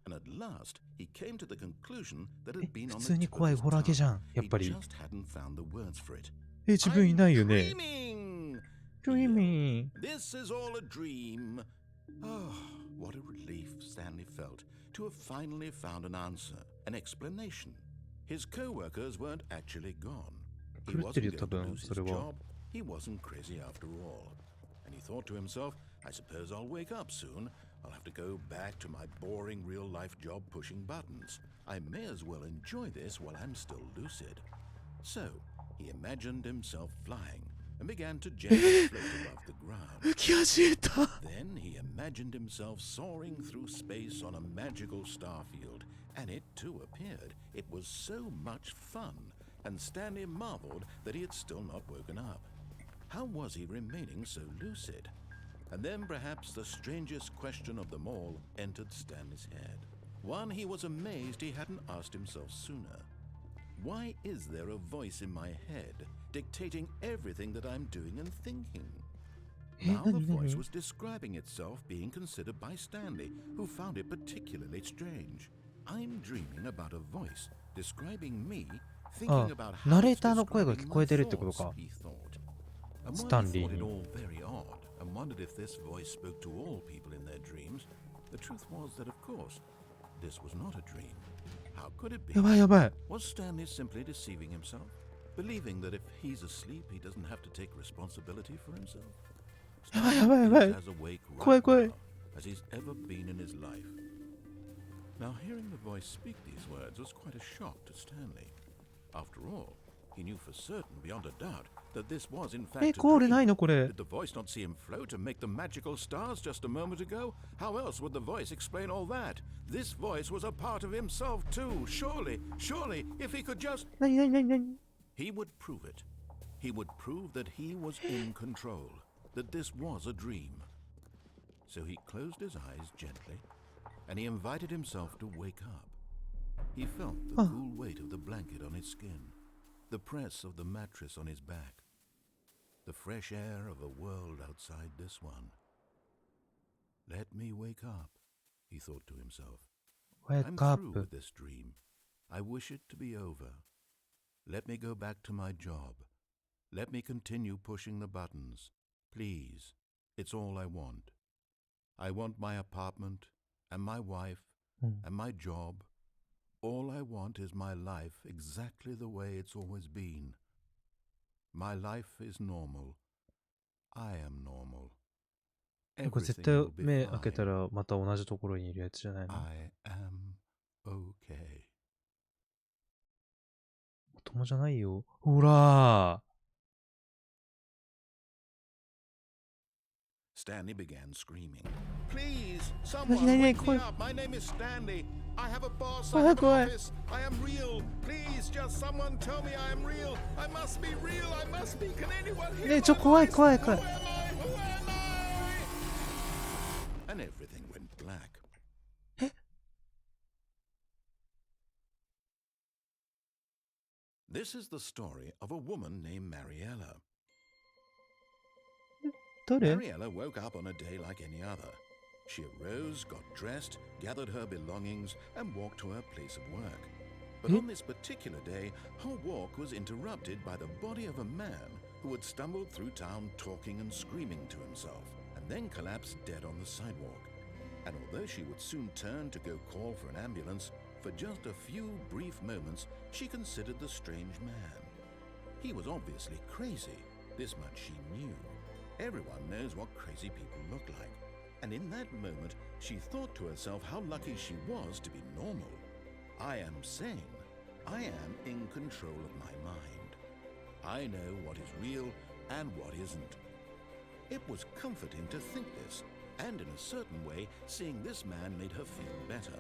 And at last, he came to the conclusion that had been 普 on 通 the に tip of 怖い his ホラー系 tongue. じゃん。やっ He ぱり。 just hadn't found the words for it. 自分いないよ I'm ね。 dreaming! ドリーミー。 This is all a dream. Oh, what a relief Stanley felt to have finally found an answer, an explanation. His co-workers weren't actually gone. He 狂ってる wasn't よ、多 going to 分、 lose そ his れは。 job. He wasn't crazy after all. And he thought to himself, I suppose I'll wake up soon. I'll have to go back to my boring real-life job pushing buttons. I may as well enjoy this while I'm still lucid. So, he imagined himself flying and began to gently float above the ground. 浮き始めた。 Then he imagined himself soaring through space on a magical starfield, and it too appeared. It was so much fun, and Stanley marveled that he had still not woken up. How was he remaining so lucid? And then perhaps the strangest question of them all entered Stanley's head. One he was amazed he hadn't asked himself sooner. Why is there a voice in my head dictating everything that I'm doing and thinking? Now the voice was describing itself being considered by Stanley, who found it particularly strange. I'm dreaming about a voice describing me, thinking about how ナレー it's ターの声が describing 聞 my こえてるってこと thoughts, か。 he thought. And while he Stanley thought it に。 all very odd and wondered if this voice spoke to all people in their dreams, the truth was that, of course, this was not a dream. How could it be? やばいやばい。 Was Stanley simply deceiving himself, believing that if he's asleep, he doesn't have to take responsibility for himself? やばいやばいやばい。 Stanley is as awake 怖い right 怖い。 now as he's ever been in his life. Now, hearing the voice speak these words was quite a shock to Stanley. After all, he knew for certain, beyond a doubt, that this was in fact a ゴールない dream. のこれ。 Did the voice not see him float and make the magical stars just a moment ago? How else would the voice explain all that? This voice was a part of himself too. Surely, if he could just... 何何何何 He would prove it. He would prove that he was in control, that this was a dream. So he closed his eyes gently, and he invited himself to wake up. He felt the cool weight of the blanket on his skin, the press of the mattress on his back, the fresh air of a world outside this one. Let me wake up, he thought to himself. I'm Wake up. through with this dream. I wish it to be over. Let me go back to my job. Let me continue pushing the buttons. Please, it's all I want. I want my apartment and my wife and my job. All I want is my life exactly the way it's always been. My life is normal. I am normal. これ絶 Everything 対 will be 目開け fine. たらまた同じところにいるやつじゃないの？ I am okay. まともじゃないよ。ほら Stanley began screaming. Please, ー。 someone 何 wake me 怖い。 up. My name is Stanley. I have a boss. 怖 I い have an 怖い。 office. I am real. Please, just someone tell me I am real. I must be real. I must be. Can anyone hear ねえ、 my 怖い voice? 怖い Who 怖い。 am I? Who am I? And everything went black. This is the story of a woman named Mariella. 誰？ Mariella woke up on a day like any other. She arose, got dressed, gathered her belongings, and walked to her place of work. But on this particular day, her walk was interrupted by the body of a man who had stumbled through town talking and screaming to himself, and then collapsed dead on the sidewalk. And although she would soon turn to go call for an ambulance, for just a few brief moments she considered the strange man. He was obviously crazy, this much she knew. Everyone knows what crazy people look like. And in that moment, she thought to herself how lucky she was to be normal. I am sane. I am in control of my mind. I know what is real and what isn't. It was comforting to think this, and in a certain way, seeing this man made her feel better.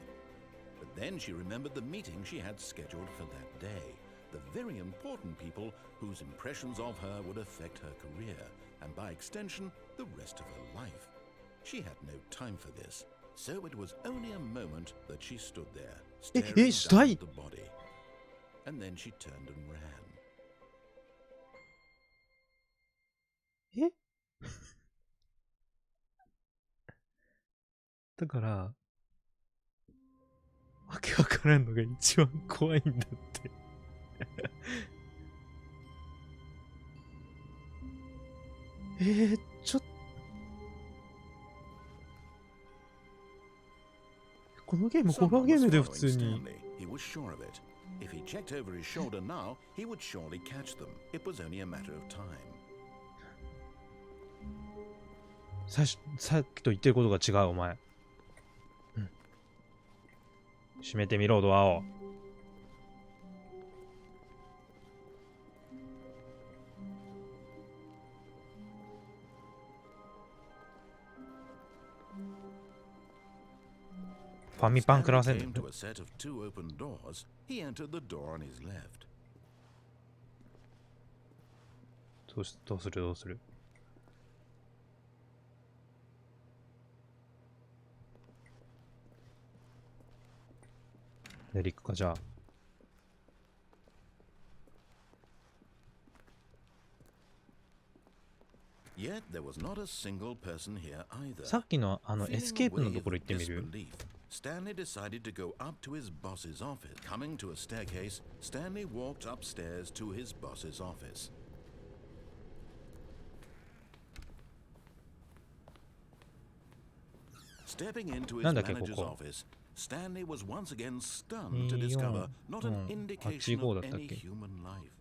But then she remembered the meeting she had scheduled for that day, the very important people whose impressions of her would affect her career, and by extension, the rest of her life. She had no time for this, so it was only a moment that she stood there, staring down at the body. And then she turned and ran. えだから、わけわからんのが一番怖いんだって。ちょっと、このゲームホラーゲームで普通に。He was sure of it. If he checked over his shoulder now, he would surely catch them. It was only a matter of time. さっきと言ってることが違う、お前。うん。閉めてみろ、ドアを。ファミパン食らわせんの？ Came to a set of two open doors. He entered the door on his left. どうするで、リックか、じゃあ。Yet there was not a single person here either. さっきのエスケープのところ行ってみる？ Stanley decided to go up to his boss's office. Coming to a staircase, Stanley walked upstairs to his boss's office. Stepping into his manager's office, Stanley was once again stunned to discover not an indication of any human life.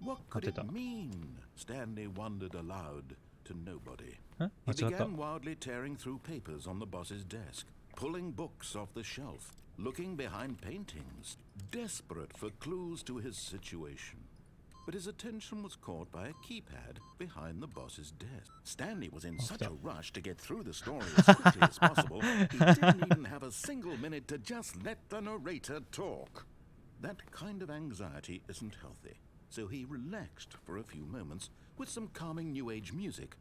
What could it mean? Stanley wondered aloud to nobody. He began wildly tearing through papers on the boss's desk, pulling books off the shelf, looking behind paintings, desperate for clues to his situation. But his attention was caught by a keypad behind the boss's desk. Stanley was in such a rush to get through the story as quickly as possible, he didn't even have a single minute to just let the narrator talk. That kind of anxiety isn't healthy, so he relaxed for a few moments with some calming New Age music.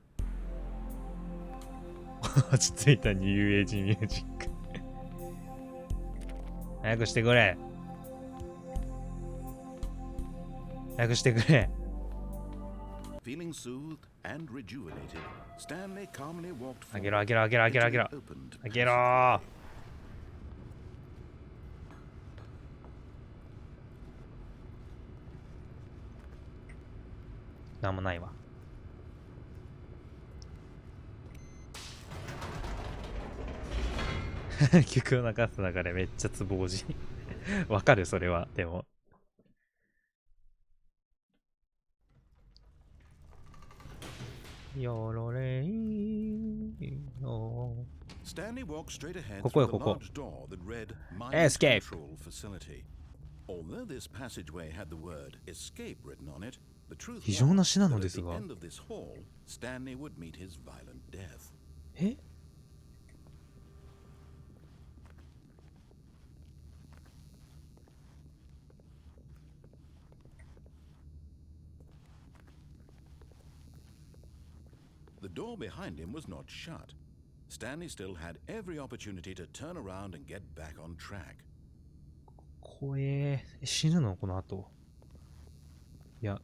落ち着いたニューエイジミュージック。早くしてくれ。早くしてくれ。Feeling soothed and rejuvenated, Stanley calmly walked forward. 開けろ、開けろ、開けろ、開けろ、開けろ。開けろー。なんもないわ。曲を流す流れめっちゃつぼうじ。わかるそれは。でも。よろれいよ。 Stanley walked straight ahead Ko, through ko, a ko. large door that read Mind Escape. Control Facility. Although this passageway had the word escape written on it, the truth 非常な was 死な that の at です the が。 end of this hall, Stanley would meet his violent death. え The door behind him was not shut. Stanley still had every opportunity to turn around and get back on track. 怖え。死ぬのこの後。いや、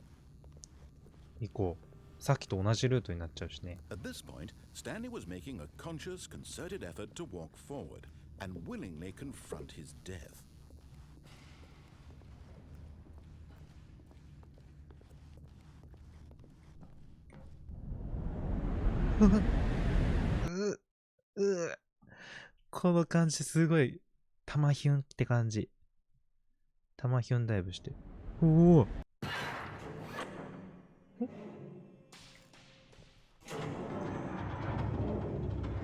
行こう。さっきと同じルートになっちゃうしね。 At this point, Stanley was making a conscious, concerted effort to walk forward and willingly confront his death. この感じすごい。玉ヒュンって感じ。玉ヒュンダイブして。おお。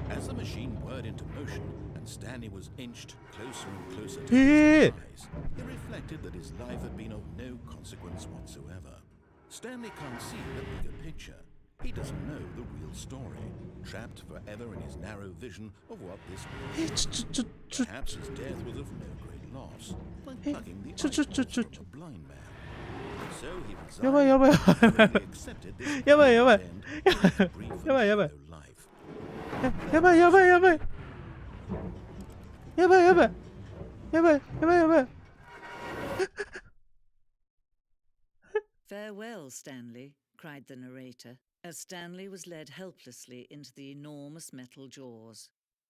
As the machine whirred into motion and Stanley was inched closer and closer to his eyes, he reflected that his life had been of no consequence whatsoever. Stanley can't see the bigger picture. He doesn't know the real story, trapped forever in his narrow vision of what this was. Perhaps his death was of no great loss, like plucking the eyeballs from a blind man. So he resigned and accepted this end to his brief and shallow life. やばいやばいやばいやばいやばいやばいやばいやばい Farewell, Stanley, cried the narrator, as Stanley was led helplessly into the enormous metal jaws.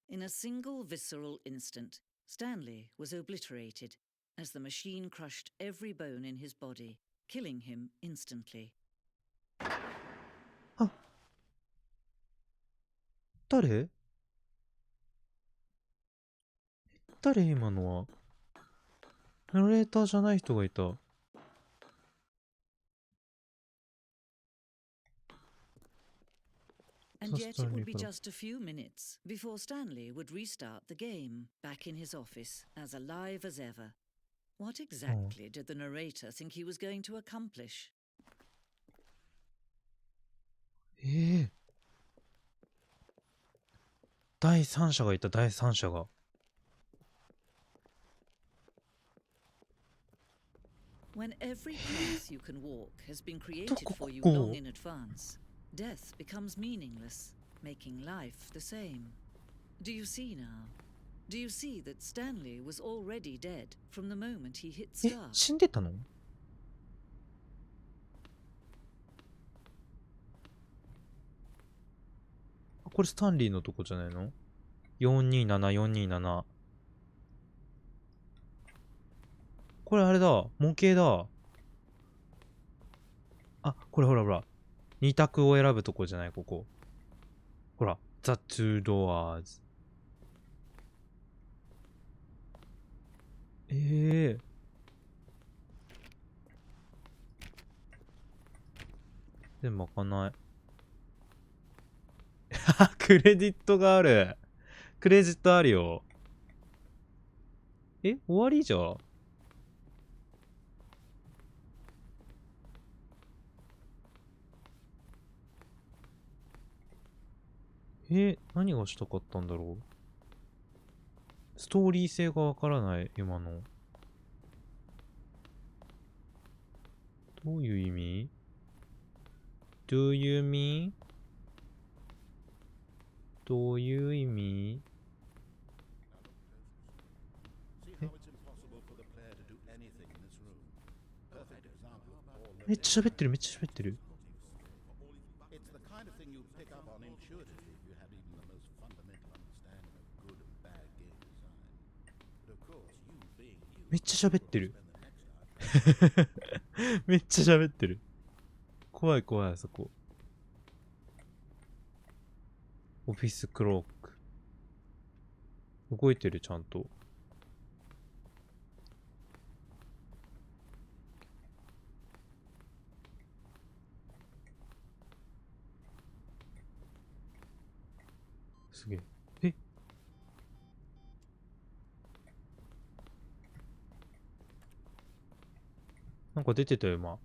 In a single visceral instant, Stanley was obliterated as the machine crushed every bone in his body, killing him instantly. 誰誰今のはナレーターじゃない人がいた。 And yet it would be just a few minutes before Stanley would restart the game, back in his office, as alive as ever. What exactly did the narrator think he was going to accomplish? 第三者がいた。第三者が。 When every path you can walk has been created for you long in advance, death becomes meaningless, making life the same. Do you see now? Do you see that Stanley was already dead from the moment he hit え、 start? 死んでたの？これスタンリーのとこじゃないの？ 427、427。これあれだ。模型だ。あ、これほらほら。2択を選ぶとこじゃない、ここ。ほら。The Two Doors。全部開かない。クレジットがある。クレジットあるよ。終わりじゃ。何がしたかったんだろう。ストーリー性がわからない、今の。どういう意味？ Do you mean? どういう意味？めっちゃ喋ってる、めっちゃ喋ってる。めっちゃ喋ってる。めっちゃ喋ってる。怖い怖い、あそこ。オフィスクローク。動いてる、ちゃんと。すげえ。え、なんか出てたよ、今。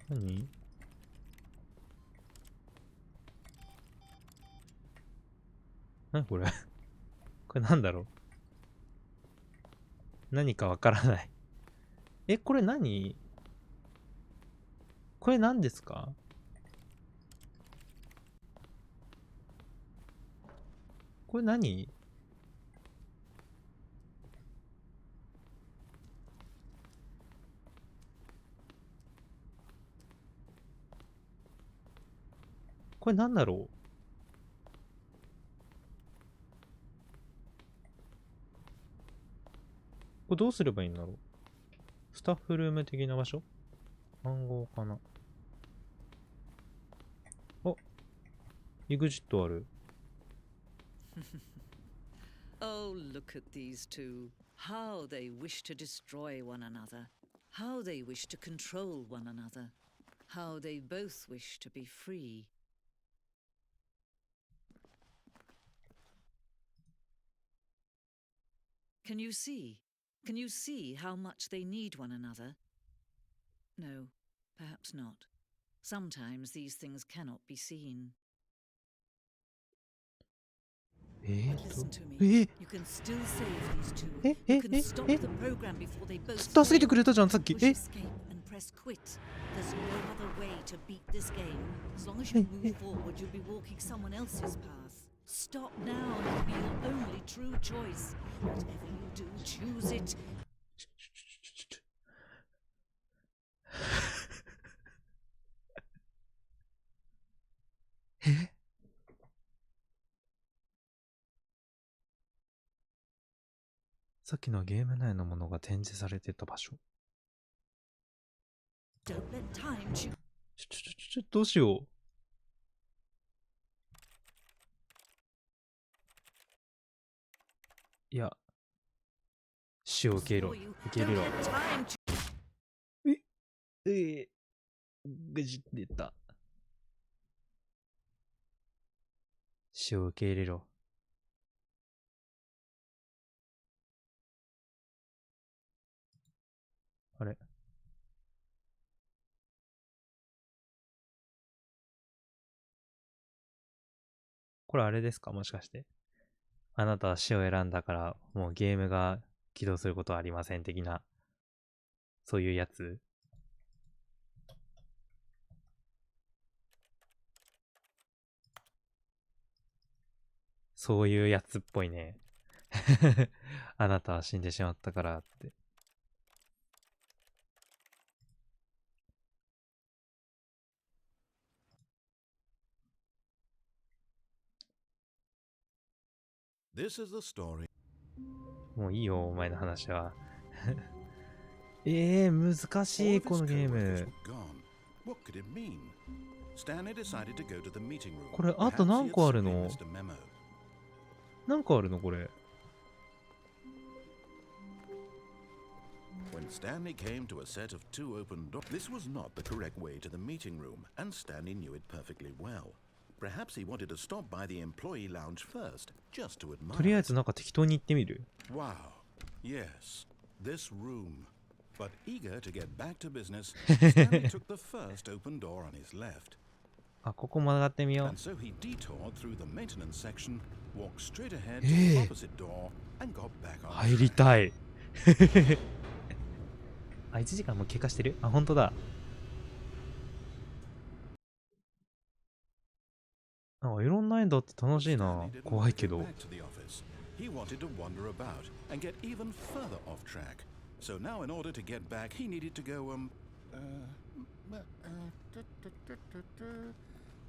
何？何これこれなんだろう？何かわからない。え、これ何？これ何ですか？これ何？これなんだろう？これどうすればいいんだろう？スタッフルーム的な場所？暗号かな？あ、エグジットある。Oh, look at these two. How they wish to destroy one another. How they wish to control one another. How they both wish to be free. Can you see? Can you see how much they need one another? No, perhaps not. Sometimes these things cannot be seen. But listen to me. You can still save these two. You can stop the program before they both 助けてくれたじゃん、さっき。 push escape and press quit. There's no other way to beat this game. As long as you move forward, you'll be walking someone else's path. Stop now and it'll be your only true choice. Whatever you do, choose it. さっきのゲーム内のものが展示されてた場所。Don't let time choose. どうしよう。いや、死を受け入れろ。受け入れろ。ぐじってた。死を受け入れろ。あれ？これあれですか？もしかして。あなたは死を選んだから、もうゲームが起動することはありません的な、そういうやつ？そういうやつっぽいね。あなたは死んでしまったからって。This is the story. もういいよ、お前の話は。難しい、このゲーム。これ、あと何個あるの？何個あるのこれ。When Stanley came to a set of two open doors, this was not the correct way to the meeting room, and Stanley knew it perfectly well. Perhaps he wanted to stop by the employee lounge first, just to admire. とりあえずなんか適当に行ってみる。 Wow. Yes, this room. But eager to get back to business, Stanley took the first open door on his left. あ、ここ曲がってみよう。 And so he detoured through the maintenance section, walked straight ahead to the opposite door, and got back on. 入りたい。あ、1時間も経過してる？あ、本当だ。なんかいろんな縁だって楽しいな。怖いけど。He wanted to wander about and get even further off track. So now in order to get back, he needed to go,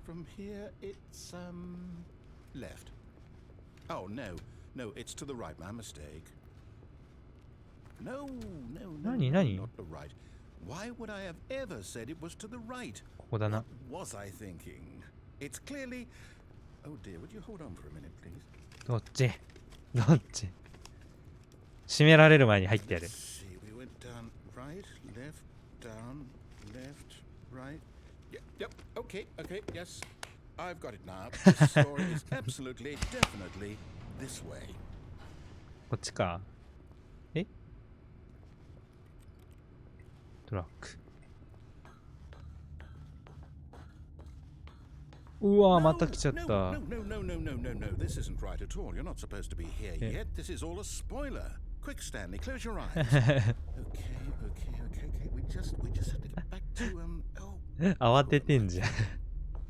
from here it's, left. Oh, no, it's to the right, my mistake. No, not the right. Why would I have ever said it was to the right? ここだな。 What was I thinking? It's clearly... Oh dear, would you hold on for a minute, please? どっち？どっち？閉められる前に入ってやる。 See, we went down right, left, down, left, right. Yep, okay, yes. I've got it now. This story is absolutely, definitely this way. こっちか。えトラック。うわまた来ちゃった。No. This isn't right at all. You're not supposed to be here yet. This is all a spoiler. Quick, Stanley, close your eyes. Okay. We just have to get back to慌ててんじゃん。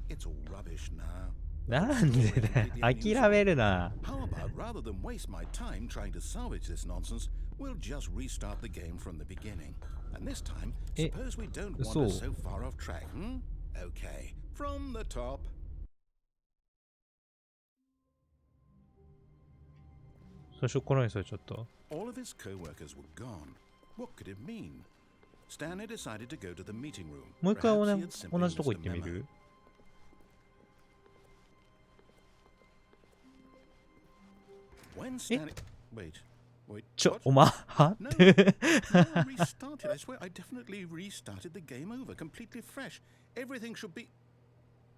It's all rubbish now. なんでだよ。諦めるな。How about rather than waste my time trying to salvage this nonsense, we'll just restart the game from the beginning. And this time, suppose we don't wander so far off track, Okay, from the top. 最初からにされちゃった。All of his co-workers were gone. What could it mean? Stanley decided to go to the meeting room. もう一回 Perhaps he had simply 同じとこ missed 行 a ってみ memo. る When Stanley... Wait. お前は No, restarted. I swear, I definitely restarted the game over, completely fresh. Everything should be...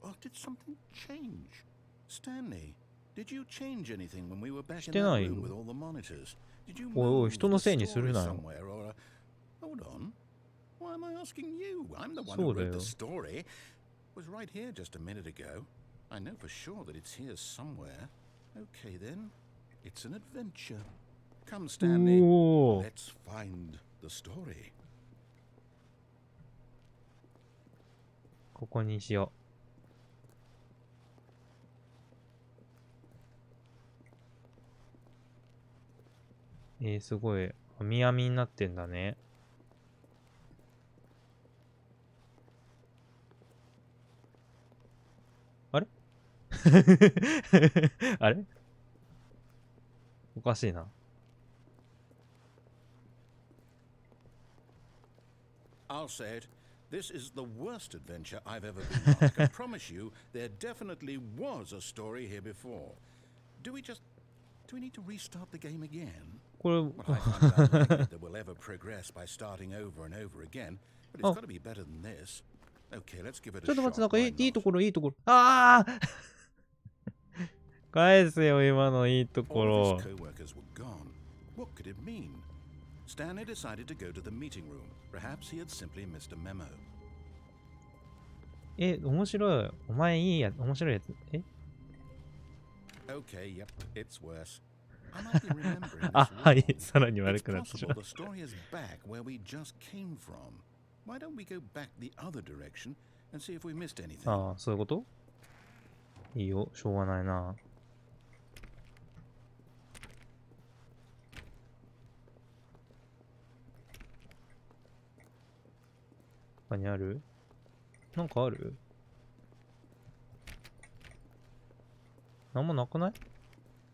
Oh, did something change? Stanley, did you change anything when we were back in that room with all the monitors? Did you move the story somewhere or... Hold on. Why am I asking you? I'm the one who wrote the story. It was right here just a minute ago. I know for sure that it's here somewhere. Okay, then. It's an adventure. Come, Stanley. Let's find the story. ここにしよう。すごい。網網になってんだね。あれあれおかしいな。I'll say it. This is the worst adventure I've ever been on. I can promise you there definitely was a story here before. Do we need to restart the game again? これ Well, I find it unlikely that we'll ever progress by starting over and over again, but it's got to be better than this. Okay, let's give it a ちょっと待って、なん shot. か Why いいと not? ころ、いいところ。ああ返せよ、今のいいとこ All ろ of。his co-workers were gone. What could it mean? Stanley decided to go to the meeting room. Perhaps he had simply missed a memo. 面白い。お前いいや、面白いやつ。Okay, yep, it's worse. I might be remembering あ、 this はい、 wrong. さらに悪 It's くなってしま possible う。 the story is back where we just came from. Why don't we go back the other direction and see if we missed anything? ああ、そういうこといいよ、しょうがないな。他にある？なんかある？なんもなくない？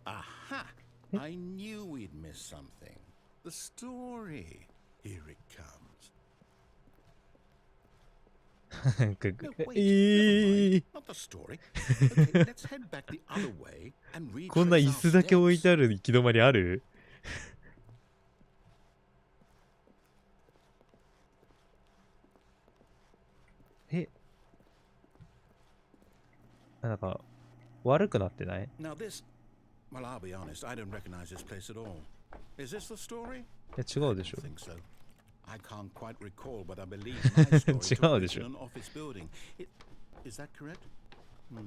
Aha! I knew we'd miss something. The story. Here it comes. No, wait, never mind. Not the story. Okay, let's head back the other way and retrace こんな our 椅子だけ置い steps. てある行き止まりある？なんか悪くなってない？ Now this, well, I'll be honest, I don't recognize this place at all. Is this the story? 違うでしょ I think so. I can't quite recall, but I believe my story took 違うで place しょ in an office building. Is that correct? Do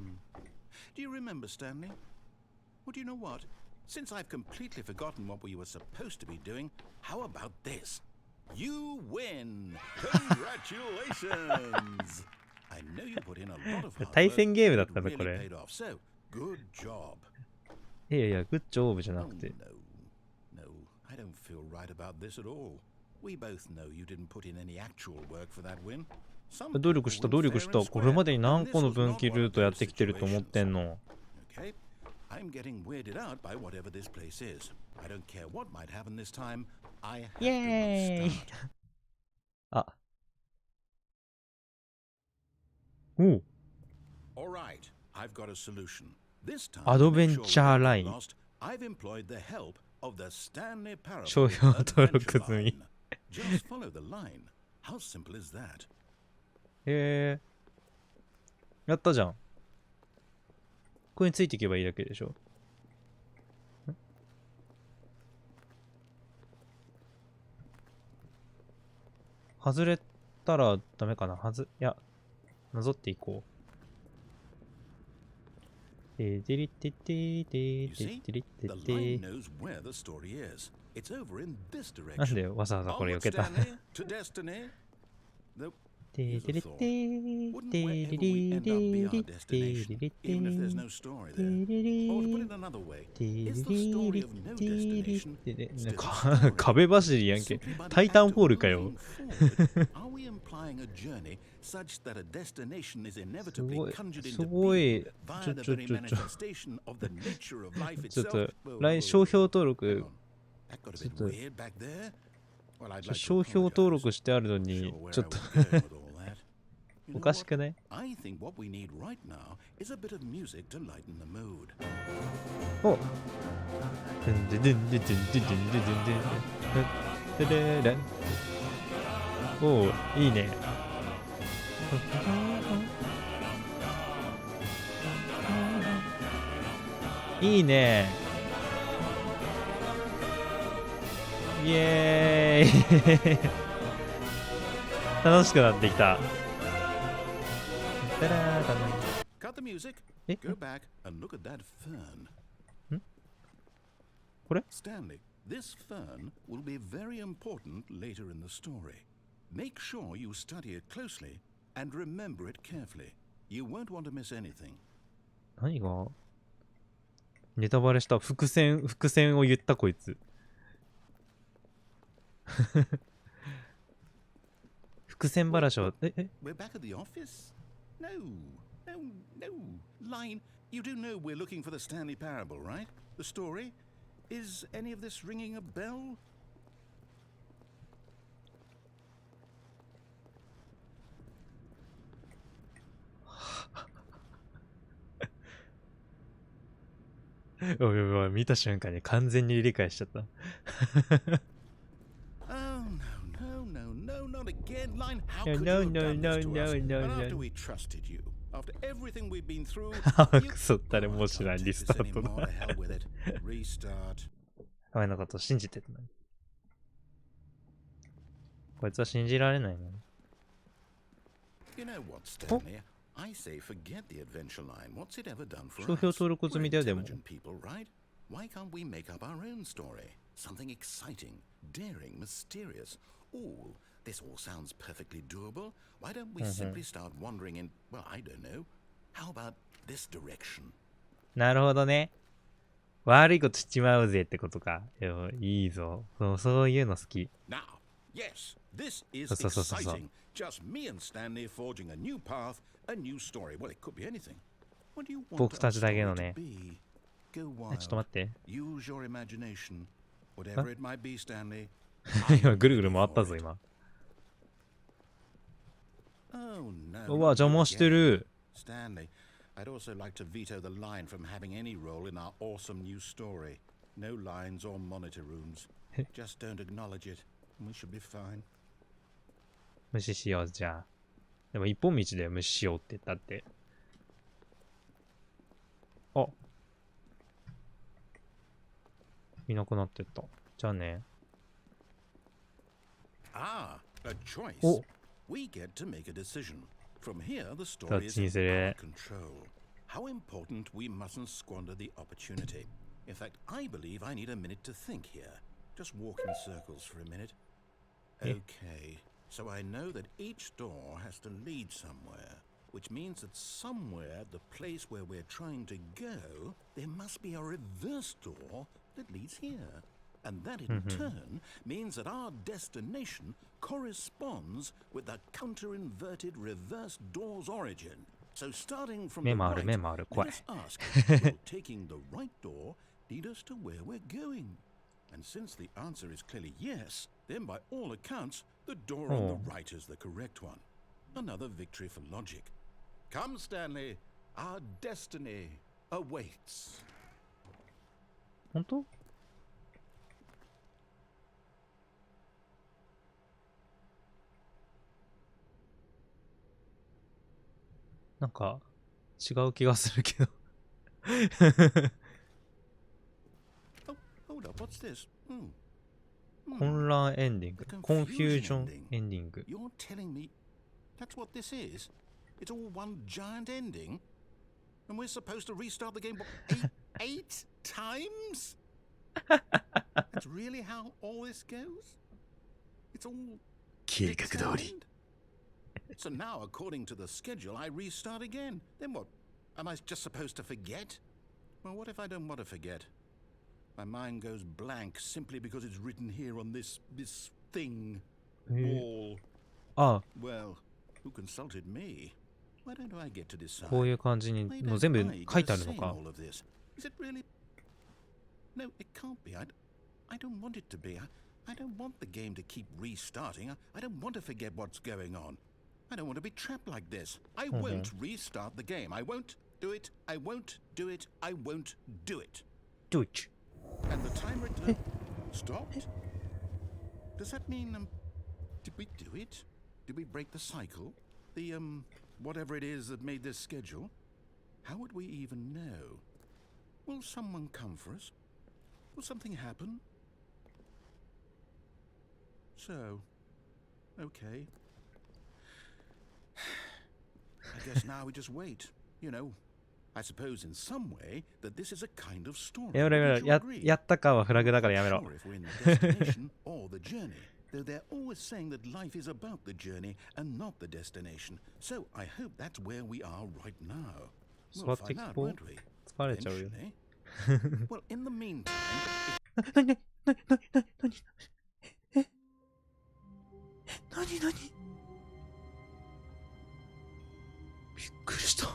you remember, Stanley? Well, do you know what? Since I've completely forgotten what we were supposed to be doing, how about this? You win! Congratulations! I know you put in a lot of hard 対 work. 戦ゲームだ It ったんだ really これ。 paid off. So, good job. いやいや、グッジョブじゃな Oh, くて。 no, I don't feel right about this at all. We both know you didn't put in any actual work for that win. Some 努力した、 people 努 win 力 fair した。 and これまでに square, 何 and 個 this の was 分 not 岐 one ル of ートやっ those てきてると思ってん situations. の。 Okay, I'm getting weirded out by whatever this place is. I don't care what might happen this time. I have to イエーイ restart. あ。おう。 All right, I've got a solution. This time, アドベンチャーライン。 lost, I've employed the help of the Stanley Parable 商標登録 adventure 済み。 line. Just follow the line. How simple is that? やったじゃん。これについていけばいいだけでしょ。外れたらダメかな。いや、なぞっていこう。でりってってでりってって。なんでわざわざこれ避けた。てりっててりりりりてりりててりりてりりてりって壁走りやんけ。タイタンフォールかよ。すごい。ちょっと商標登録ちょっと商標登録してあるのにちょっとおかしくない？おおいいね。いいね。イエーイ楽しくなってきた。え？これ？ Stanley, this fern will be very important later in the story. Make sure you study it closely and remember it carefully. You won't want to miss anything. 何がネタバレした。伏線を言ったこいつ。伏線話を。We're back at the office? No. Line, you do know we're looking for the Stanley Parable, right? The story? Is any of this ringing a bell?おい見た瞬間に完全に理解しちゃった。No, not again. Line, how No, could no, you have no, done this to no, us? no, And no. after we trusted you, after everything we've been through, クソ誰も知らんリスタートだ。お前のこと信じてたのに。こいつは信じられないの。You know what, Stanley? I say forget the adventure line. What's it ever done for us? 商標登録済みだよでも。 We're intelligent people, right? Why can't we make up our own story? Something exciting, daring, mysterious. Oh, this all sounds perfectly doable. Why don't we simply start wandering in, well, I don't know. How about this direction? なるほどね。悪いことしちまうぜってことか。いいぞ。そういうの好き。 Now, yes, this is exciting. Just me and Stanley forging a new path, a new story. Well, it could be anything. What do you want our story to be? Go wild. ちょっと待って。 Use your imagination. Whatever it might be, Stanley. 今ぐるぐる回ったぞ今。うわ邪魔してる。 Stanley, I'd also like to veto the line from having any role in our awesome new story. No lines or monitor rooms. Just don't acknowledge it. We should be fine. 無視しようじゃあ。でも一本道で無視しようって言ったって。あ。いなくなってった。じゃあね。Ah, a choice. We get to make a decision. From here, the story is in our control. How important we mustn't squander the opportunity. In fact, I believe I need a minute to think here. Just walk in circles for a minute. Okay, so I know that each door has to lead somewhere, which means that somewhere at the place where we're trying to go, there must be a reverse door that leads here. And that in turn means that our destination corresponds with the counter-inverted reverse door's origin. So starting from the right, let us ask, will taking the right door lead us to where we're going? And since the answer is clearly yes, then by all accounts, the door on the right is the correct one. Another victory for logic. Come, Stanley, our destiny awaits. 本当？なんか違う気がするけど Oh, hold up, what's this? 混乱エンディング。コンフュージョンエンディング。You're telling me that's what this is? It's all one giant ending? And we're supposed to restart the game eight times? That's really how all this goes? It's all 計画通り。 So now, according to the schedule, I restart again. Then what? Am I just supposed to forget? Well, what if I don't want to forget? My mind goes blank simply because it's written here on this thing wall. あ、 Well, who consulted me? Why don't I get to decide? こういう感じに Why もう don't 全部 I 書い get て a あるの say in か。 all of this? Is it really? No, it can't be. I don't want it to be. I don't want the game to keep restarting. I don't want to forget what's going on. I don't want to be trapped like this. I won't restart the game. I won't do it. I won't do it. I won't do it. Do it. And the timer stopped? Does that mean, did we do it? Did we break the cycle? The, whatever it is that made this schedule? How would we even know? Will someone come for us? Will something happen? So, okay. I guess now we just wait. You know, I suppose in some way that this is a kind of story. やめろやめろ。やったかはフラグだからやめろ。 Sure if we're in the destination or the journey, though they're always saying that life is about the journey and not the destination. So I hope that's where we are right now. 座 We'll って find 聞 out, こう。 won't we? 疲れちゃうよ。 Eventually. Well, in the meantime, なにえなにびっくりした。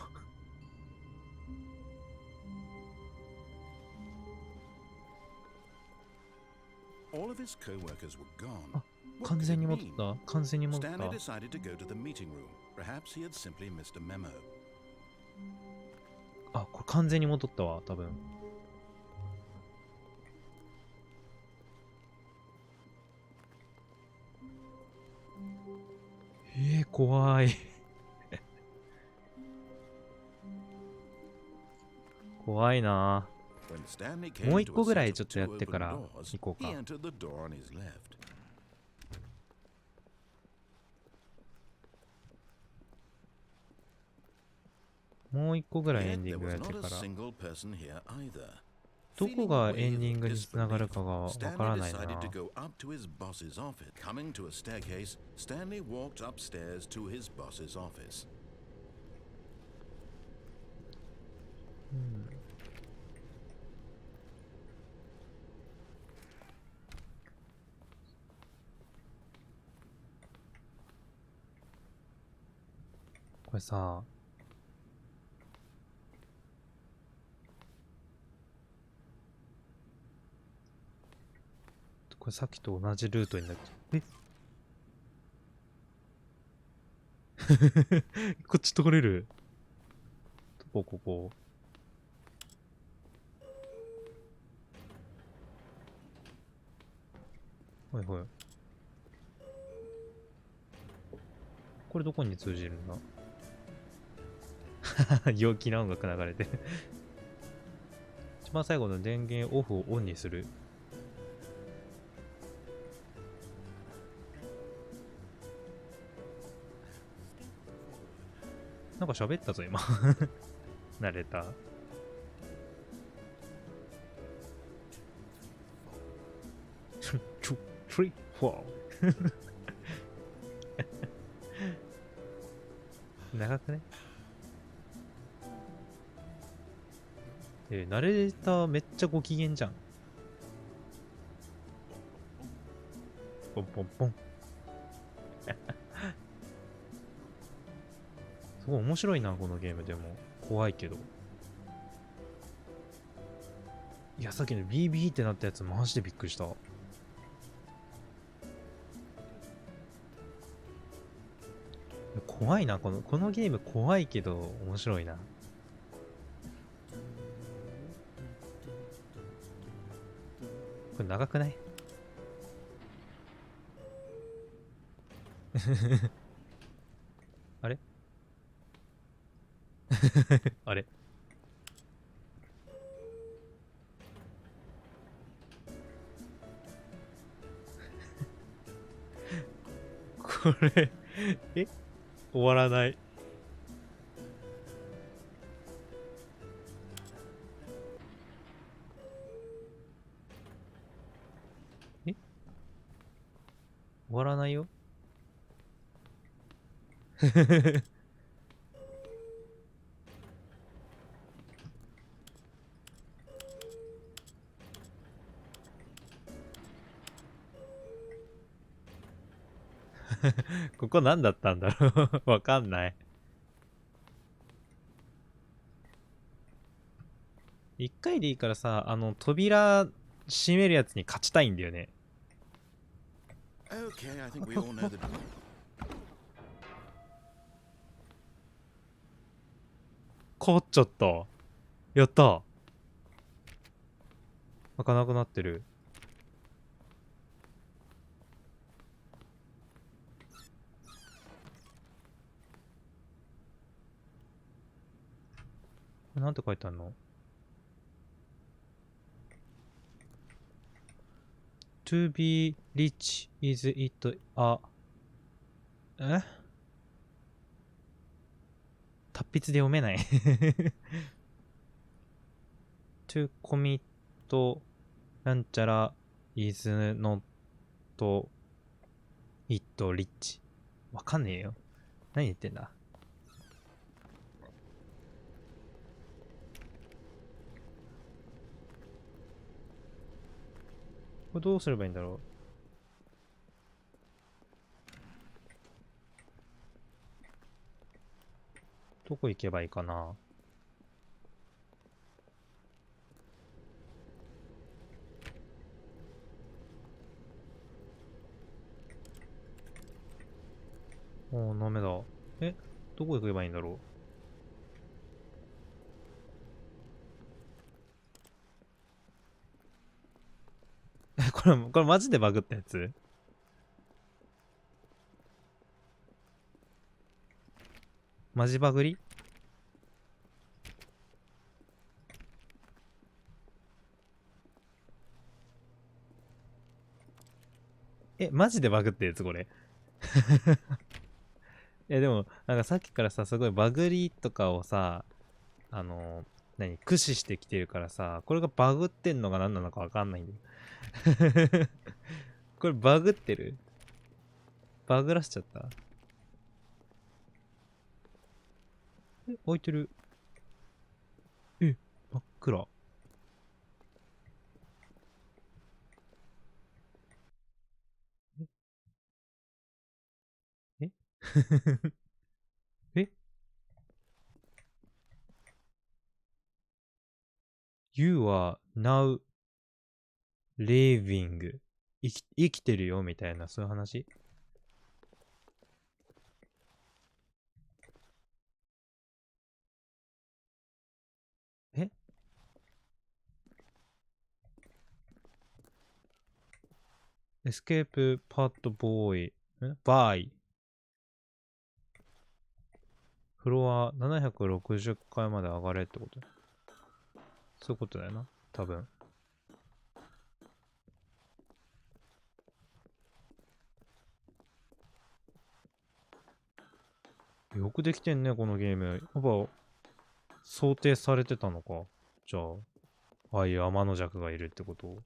all of his co-workers were gone. あ、 What 完 could 全 it に戻っ mean? た。完全に戻っ Stanley た。 decided to go to the meeting room. Perhaps he had simply missed a memo. あ、これ完全に戻ったわ、多分。怖い。怖いな。 When Stanley もう came 一 to 個 a ぐら set い of ちょっと two やってか open ら doors, 行こう he か。 entered the door on his left. もう一個ぐらいエ Yet ンディ there ングや was って not か a ら。 single person here either. どこ Feeling が a エン wave ディン of グにつながる disbelief, かがわか Stanley らないな。 decided to go up to his boss's office. Coming to a staircase, Stanley walked upstairs to his boss's office. これさ、これさっきと同じルートになっちゃう。こっち通れる。ここ。はいはい。これどこに通じるんだ。陽気な音楽流れて一番最後の電源オフをオンにする。なんか喋ったぞ今慣れた。3、4長くね。ナレーターめっちゃご機嫌じゃん。ポンポンポン。すごい面白いな、このゲームでも。怖いけど。いや、さっきの BB ってなったやつマジでびっくりした。怖いな、このゲーム怖いけど面白いな。これ長くないあれあれこれ終わらない。終わらないよ。ここ何だったんだろう。わかんない。一回でいいからさ、扉閉めるやつに勝ちたいんだよね。Okay, I think we all know the drill. 勝っちゃった。やった。開かなくなってる。これなんて書いてあるの？ To be rich is it a 達筆で読めない。to commit なんちゃら is not it rich。わかんねえよ。何言ってんだ。これどうすればいいんだろう。どこ行けばいいかな。おー、ダメだ。どこ行けばいいんだろう。これマジでバグったやつ？マジバグり？マジでバグったやつこれ。でも、なんかさっきからさ、すごいバグりとかをさ、駆使してきてるからさ、これがバグってんのが何なのかわかんないんだよ。これバグってる？バグらしちゃった？開いてる。真っ暗。ええ ?You are now living 生きてるよみたいな、そういう話？えエスケープパッドボーイバイフロア760階まで上がれってこと？そういうことだよな、多分。よくできてんね、このゲーム。やっぱ、想定されてたのか。じゃあ、ああいう天の弱がいるってこと？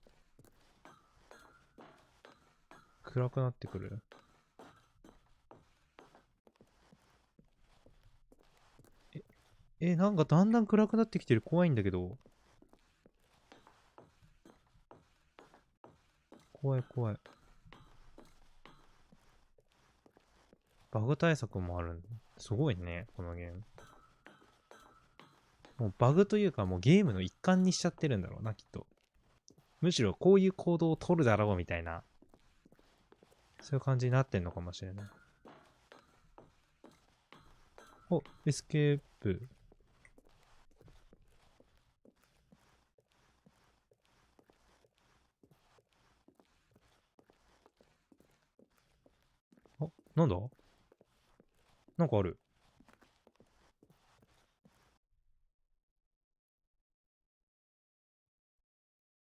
暗くなってくる。なんかだんだん暗くなってきてる。怖いんだけど。怖い怖い。バグ対策もあるんだ。すごいね、このゲーム。もうバグというかもうゲームの一環にしちゃってるんだろうな、きっと。むしろこういう行動を取るだろうみたいな、そういう感じになってんのかもしれない。エスケープ。なんだ？なんかある。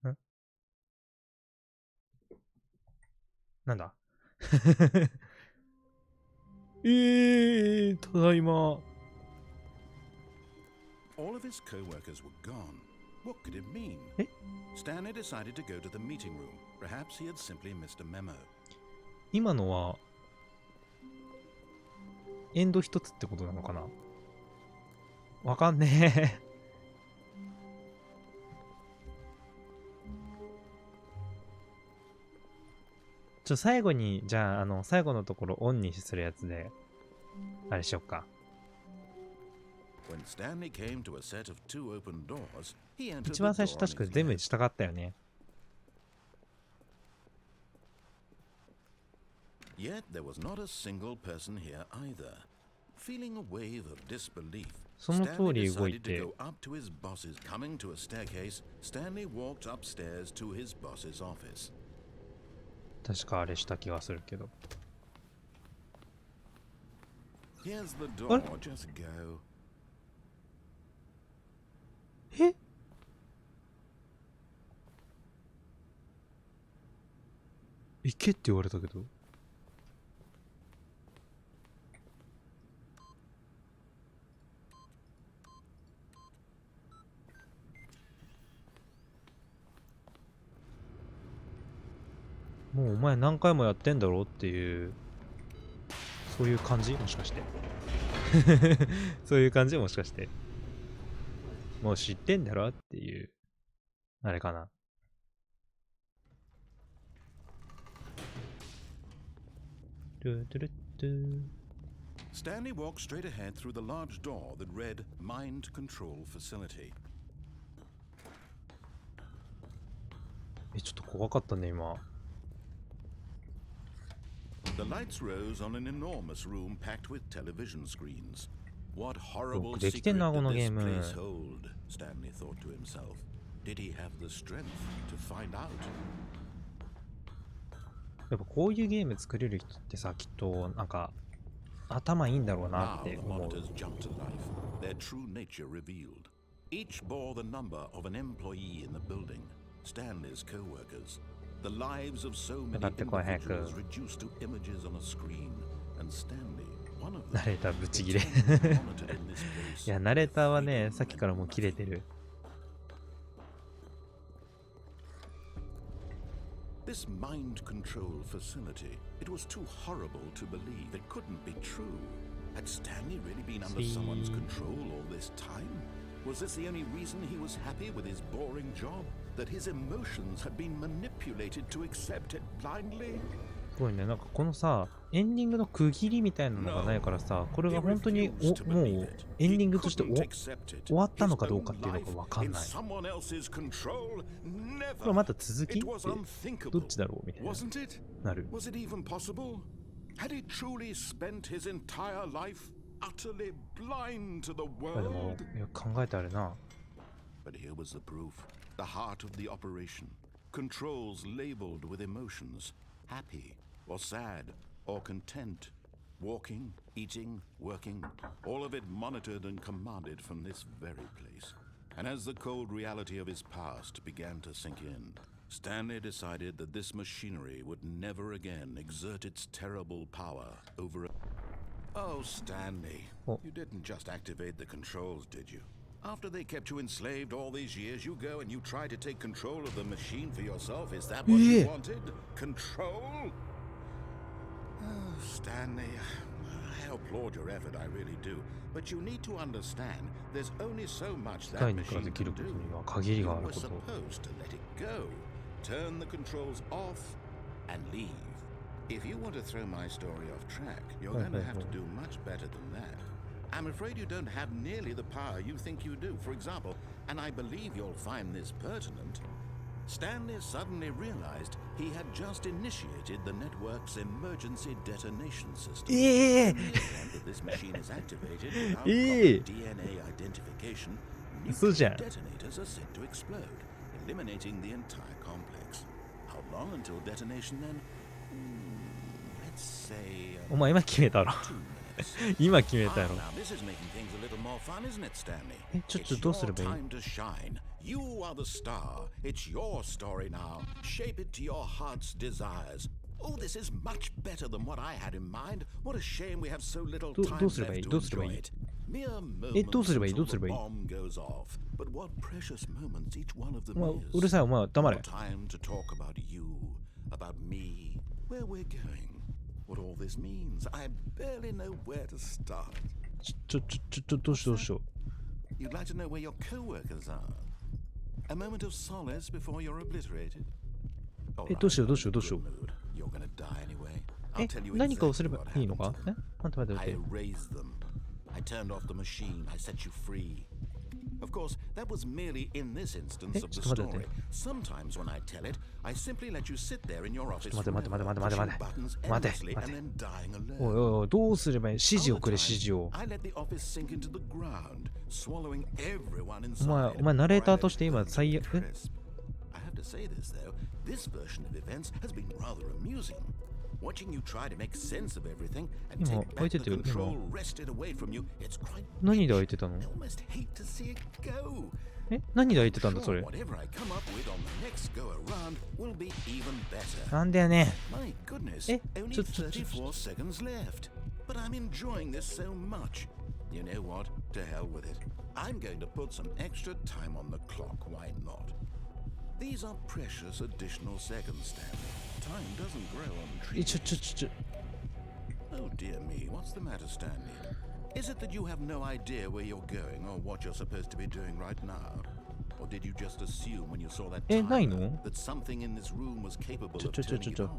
んなんだただいま。All of his co-workers were gone. What could it mean? え Stanley decided to go to the meeting room. Perhaps he had simply missed a memo. 今のはエンド一つってことなのかな。わかんねえ。最後にじゃあ最後のところオンにするやつであれしよっか。When Stanley came to a set of two open doors, he entered 一 the 番 door 最初 on 確か his 全部 left. したかったよね。Yet there was not a single person here either. Feeling a wave of disbelief, その通 Stanley り動い decided て to go up to his bosses. Coming to a staircase, Stanley walked upstairs to his boss's office. 確かあれした気がするけど。 Here's the door, What? just go. え行けって言われたけど。もうお前何回もやってんだろっていう、そういう感じもしかして。そういう感じもしかして。もう知ってんだろっていう、あれかな。ルトゥルットゥ Stanley walked straight ahead through the large door that read Mind Control Facility. ちょっと怖かったね、今。The lights rose on an enormous room packed with television screens. What horrible よくでき secret てんな、こ did のゲ this ーム。 place hold? Stanley thought to himself. Did he have the strength to find out? やっぱこういうゲーム作れる人ってさ、きっとなんか頭いいんだろうな Now って the 思う。 monitors jumped to life, their true nature revealed. Each bore the number of an employee in the building, Stanley's co-workers. The lives of so many かかってこい、早く。 individuals reduced to images on a screen, and Stanley, one of ナレ them, ーターぶち切れ。 monitored in this い place. や、ナレーターはね、さっきからもう切れてる。 This mind control facility, it was too horrible to believe. It couldn't be true. Had Stanley really been under someone's control all this time? Was this the only reason he was happy with his boring job? That his emotions had bing manipulated to accept it blindly? すごいね、なんかこのさ、エンディングの区切りみたいなのがないからさ、これが本当にもうエンディングとして終わったのかどうかっていうのがわかんない。これまた続きってどっちだろうみたいな。なる。 Was it even possible? Had he truly spent his entire life utterly blind to the でも world? よく考えてあるな。 But here was the proof, the heart of the operation. Controls labeled with emotions, happy or sad or content. Walking, eating, working, all of it monitored and commanded from this very place. And as the cold reality of his past began to sink in, Stanley decided that this machinery would never again exert its terrible power over... Oh, Stanley, Oh. you didn't just activate the controls, did you? After they kept you enslaved all these years, you go and you try to take control of the machine for yourself. Is that what Yeah. you wanted? Control? Oh, Stanley, I applaud your effort, I really do. But you need to understand, there's only so much 機械 that にから machine できる can こと do. には限り You がある were こと。 supposed to let it go. Turn the controls off and leave. If you want to throw my story off track, you're going to have to do much better than that. I'm afraid you don't have nearly the power you think you do. For example, and I believe you'll find this pertinent, Stanley suddenly realized he had just initiated the network's emergency detonation system. In the event that this machine is activated without proper DNA identification, nuclear detonators are set to explode, eliminating the entire complex. How long until detonation then? Let's say お前今決めたろ。 2 minutes. 今決めたやろ。 Now this is making things a little more fun, isn't it, Stanley? ちょっと It's どうす your ればいい？ time to shine. You are the star. It's your story now. Shape it to your heart's desires. Oh, this is much better than what I had in mind. What a shame we have so little ど time うすればいい left ど to うすればい enjoy い it. Mere どう moments すればいい until どうす the ればいい bomb goes off. But what precious moments each one of お them 前 is. うるさいお前黙 More れ time to talk about you, about me, where we're going, what all this means. I barely know where to start. どうしようどうしよ You'd like to know where your co-workers are? A moment of solace before you're obliterated? うどうしようどうしようどうしよ Good う mood. You're gonna die anyway. え I'll tell you 何かをす exactly れば what いいのか happened. 待って待って待 I って erased them. I turned off the machine. I set you free. Of course, that was merely in this instance of the ちょっと待って story. Sometimes when I tell it, I simply let you sit there in your office ちょっと待って forever, 待って待って pushing 待って buttons 待って endlessly 待って and then dying おい alone. おいおいどうすればいい指示を Other くれ times, 指示を I let the office sink into the ground, swallowing everyone お前 inside. ナレーター or I と let して it 今 burn to 最 a 悪 crisp. I have to say this though, this version of events has been rather amusing. Watching you try to make sense of everything and 今 take 開い back て the てよ control 今 wrested away from you, it's quite 何で rich. 開いてたの I almost hate to see it go. 何で開いてたんだそ Sure, れ whatever I come up with on the next go around will be even better. なんだよね My goodness, え only ちょ 34 seconds left. But I'm enjoying this so much. You know what? To hell with it. I'm going to put some extra time on the clock. Why not? These are precious additional seconds, Stanley. Time doesn't grow on え trees. Oh dear me, what's the matter, Stanley? Is it that you have no idea where you're going or what you're supposed to be doing right now? Or did you just assume when you saw that えない timer の that something in this room was capable of ちょ turning it off?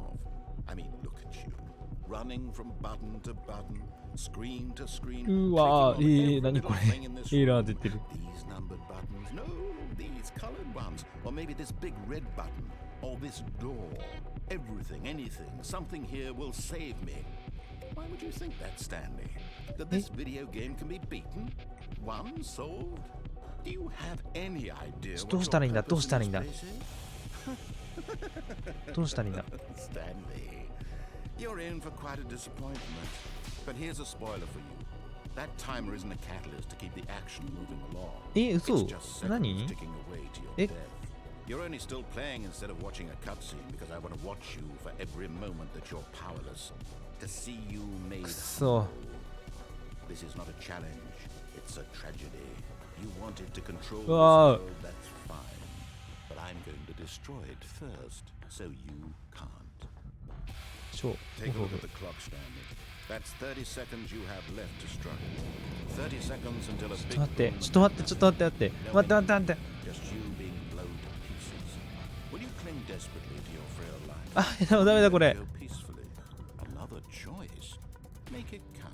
I mean, look at you. Running from button to button, screen to screen, うわ clicking on every 何こ little れ thing in this エ room. ラー出てる These numbered buttons, no, these colored ones, or maybe this big red button, or this door. Everything, anything, something here will save me. Why would you think that, Stanley? That this video game can be beaten? Won? Solved? Do you have any idea どう what したらい your いんだどう purpose したらいい in んだ this place is? どうしたらいいんだ Stanley, you're in for quite a disappointment. But here's a spoiler for you. That timer isn't a catalyst to keep the action moving along. え嘘 It's just seconds 何 ticking away to your え death. You're only still playing instead of watching a cutscene because I want to watch you for every moment that you're powerless. To see you made くそ whole. This is not a challenge. It's a tragedy. You wanted to control this Wow. world, that's fine. But I'm going to destroy it first, so you can't. 超 Take a look at the clock, Stanley. That's 30 seconds you have left to struggle. 30 seconds until a ちょっ big と待って boom ちょっと待ってちょっと待って待って待って待って待って just you being blown to pieces. Will you cling desperately to your frail life? あダメだこれ Go peacefully. Another choice. Make it count.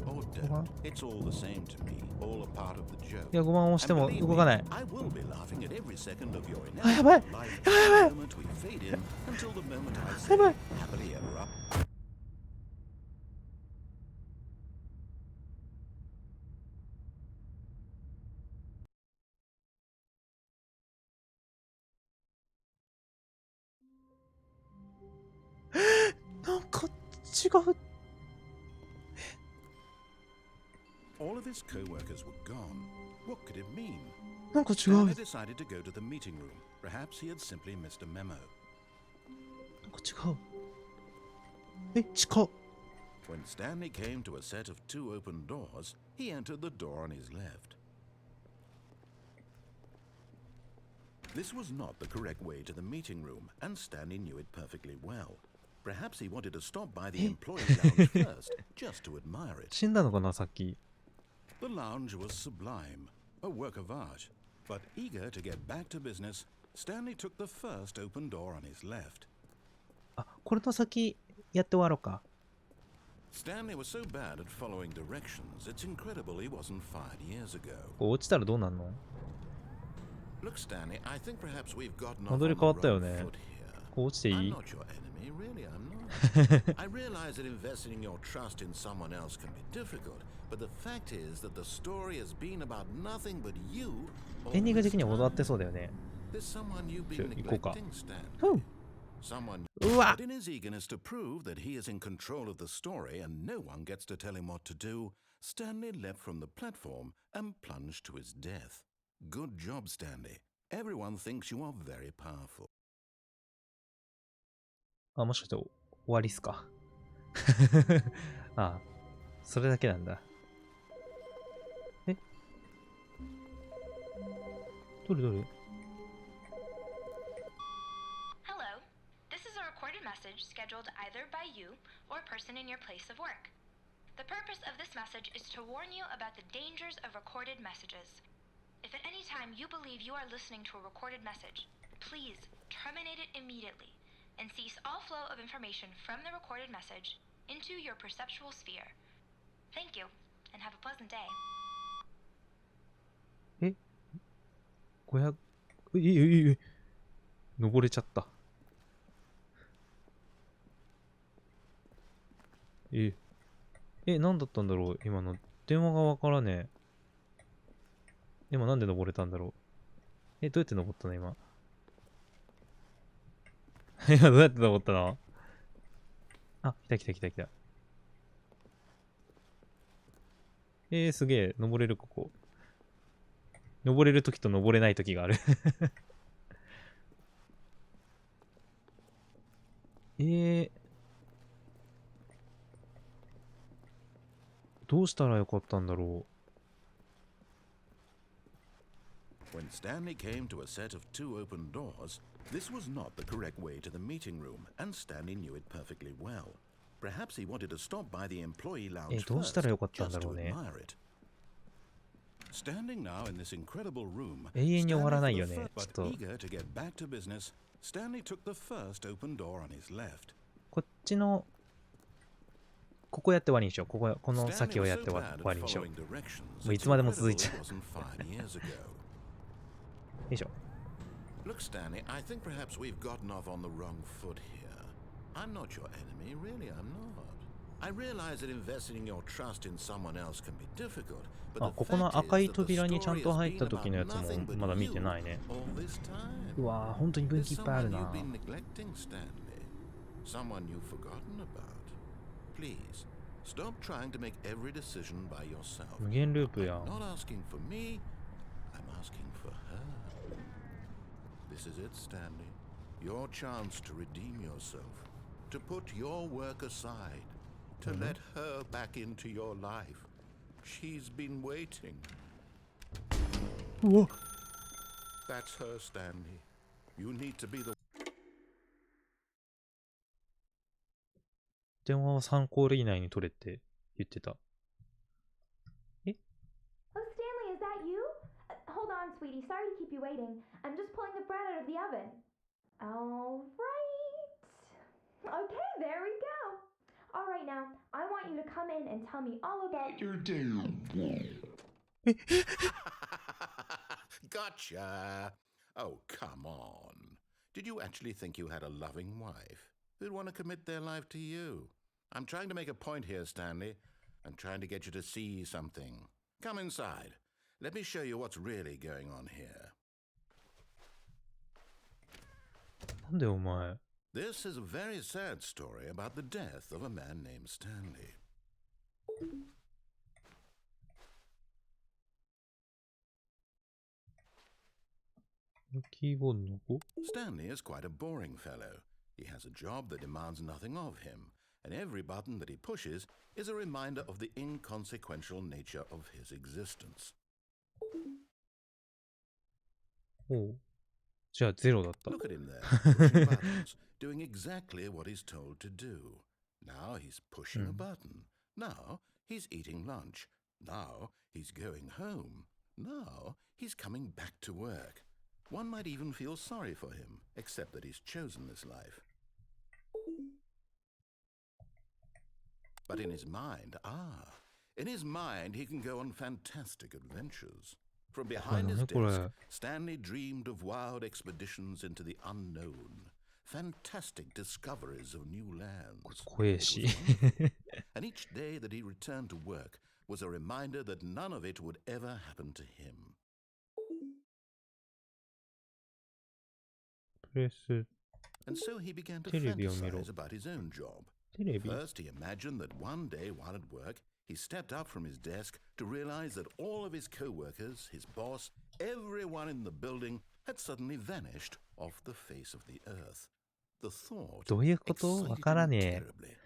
Or 5番 don't. It's all the same to me. All a part of the joke. いや5番押して And も believe 動かない me, I will be laughing at every second of your あやばい inevitable life やばい the moment we fade in until the moment I や say ばい happily ever up. なんか違う All of his co-workers were gone. What could it mean? なんか違う Stanley decided to go to the meeting room. Perhaps he had simply missed a memo. なんか違うえ近っ When Stanley came to a set of two open doors, he entered the door on his left. This was not the correct way to the meeting room, and Stanley knew it perfectly well. Perhaps he wanted to stop by the employee lounge first, just to admire it. 死んだのかなさっき The lounge was sublime, a work of art. But eager to get back to business, Stanley took the first open door on his left. あこれの先やって終わろうか Stanley was so bad at following directions, it's incredible he wasn't fired years ago. こう落ちたらどうなんの Look, Stanley, I think perhaps we've gotten off 戻 on り the 変わったよ wrong ね foot here. こう落ちてい I'm い not your enemy, really, I'm not. I realize that investing your trust in someone else can be difficult, but the fact is that the story has been about nothing but you. エンディング all 的 this には戻 time. ってそうだよね There's someone you've ちょ been 行こうか neglecting, Stanley. ふう Someone, うわ but in his eagerness to prove that he is in control of the story and no one gets to tell him what to do, Stanley leapt from the platform and plunged to his death. Good job, Stanley. Everyone thinks you are very powerful. あもしかして終わりっすか。ああ、それだけなんだ。え、どれどれ？ Hello. This is a recorded message scheduled either by you or a person in your place of work. The purpose of this message is to warn you about the dangers of recorded messages. If at any time you believe you are listening to a recorded message, please terminate it immediately and cease all flow of information from the recorded message into your perceptual sphere. Thank you, and have a pleasant day. え、500、え、登れちゃった。何だったんだろう今の。電話がわからねえ。今なんで登れたんだろう。どうやって登ったの今。今どうやって登ったの？あ、来た来た来た来た。すげえ。登れるここ。登れるときと登れないときがある。どうしたらよかったんだろ When Stanley came to a set of 2 open doors, this was not the correct way to the meeting room, and Stanley knew it perfectly well. Perhaps he wanted to stop by the employee lounge どうしたらよかったん first, だ just ろ to うね。 admire it. Standing now in this incredible room, 永遠に終わらないよ Stanley, ね。ちょっ but と、 eager to get back to business, Stanley took the first open door on his left. こっちの、ここやって終わりにしよう。この Stanley 先を was やって so 終 bad わ at りにしよう。 following directions, もう it's いつまでも incredible 続い it ちゃう。 wasn't 5 years ago. よいしょ。 Look, Stanley, I think perhaps we've gotten off on the wrong foot here. I'm not your enemy, really, I'm not. I realize that investing in your trust in someone else can be difficult, but あ、 the ここの fact 赤 is い that the 扉にちゃん story と has 入った been 時のや about つも nothing but まだ見て you ないね。 all this time. うわー、本当に分 There's 岐いっぱいある someone な。 you've been neglecting, Stanley. Someone you've forgotten about. Please, stop trying to make every decision by yourself. 無限ループやん。 I'm not asking for me, I'm asking for her. This is it, Stanley. Your chance to redeem yourself, to put your work aside, to let her back into your life. She's been waiting. うわ That's her, Stanley. You need to be the 電話は3コール以内に取れって言ってた。Oh, Stanley, is that you? Hold on, sweetie. Sorry to keep you waiting. I'm just pulling the bread out of the oven. All right. Okay, there we go. All right, now, I want you to come in and tell me all about your day. Gotcha. Oh, come on. Did you actually think you had a loving wife who'd want to commit their life to you? I'm trying to make a point here, Stanley. I'm trying to get you to see something. Come inside. Let me show you what's really going on here. なんでお前。 This is a very sad story about the death of a man named Stanley. キーボードの子 Stanley is quite a boring fellow. He has a job that demands nothing of him, and every button that he pushes is a reminder of the inconsequential nature of his existence. おう。じゃあゼロだった。 Look at him there, pushing buttons, doing exactly what he's told to do. Now he's pushing a button. Now he's eating lunch. Now he's going home. Now he's coming back to work. One might even feel sorry for him, except that he's chosen this life. But in his mind, he can go on fantastic adventures. From behind his desk, Stanley dreamed of wild expeditions into the unknown, fantastic discoveries of new lands. 怖えし。 And each day that he returned to work was a reminder that none of it would ever happen to him. プレス And so he began to テレビを見ろ。 fantasize about his own job. テレビ First, he imagined that one day while at work, he stepped up from his desk to realize that all of his co-workers, his boss, everyone in the building had suddenly vanished off the face of the earth. The thought どういうこと？わ excited から him ねえ。 terribly.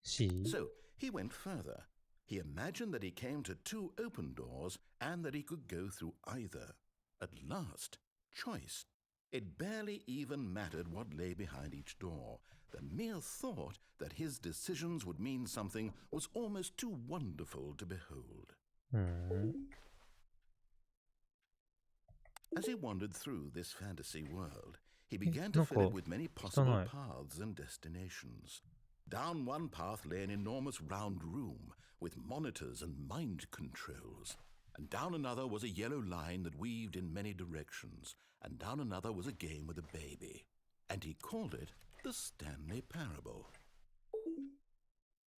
C? So he went further. He imagined that he came to 2 open doors and that he could go through either. At last, choice. It barely even mattered what lay behind each door. The mere thought that his decisions would mean something was almost too wonderful to behold. As he wandered through this fantasy world, he began to fill it with many possible paths and destinations. Down one path lay an enormous round room with monitors and mind controls. And down another was a yellow line that weaved in many directions. And down another was a game with a baby. And he called it the Stanley Parable.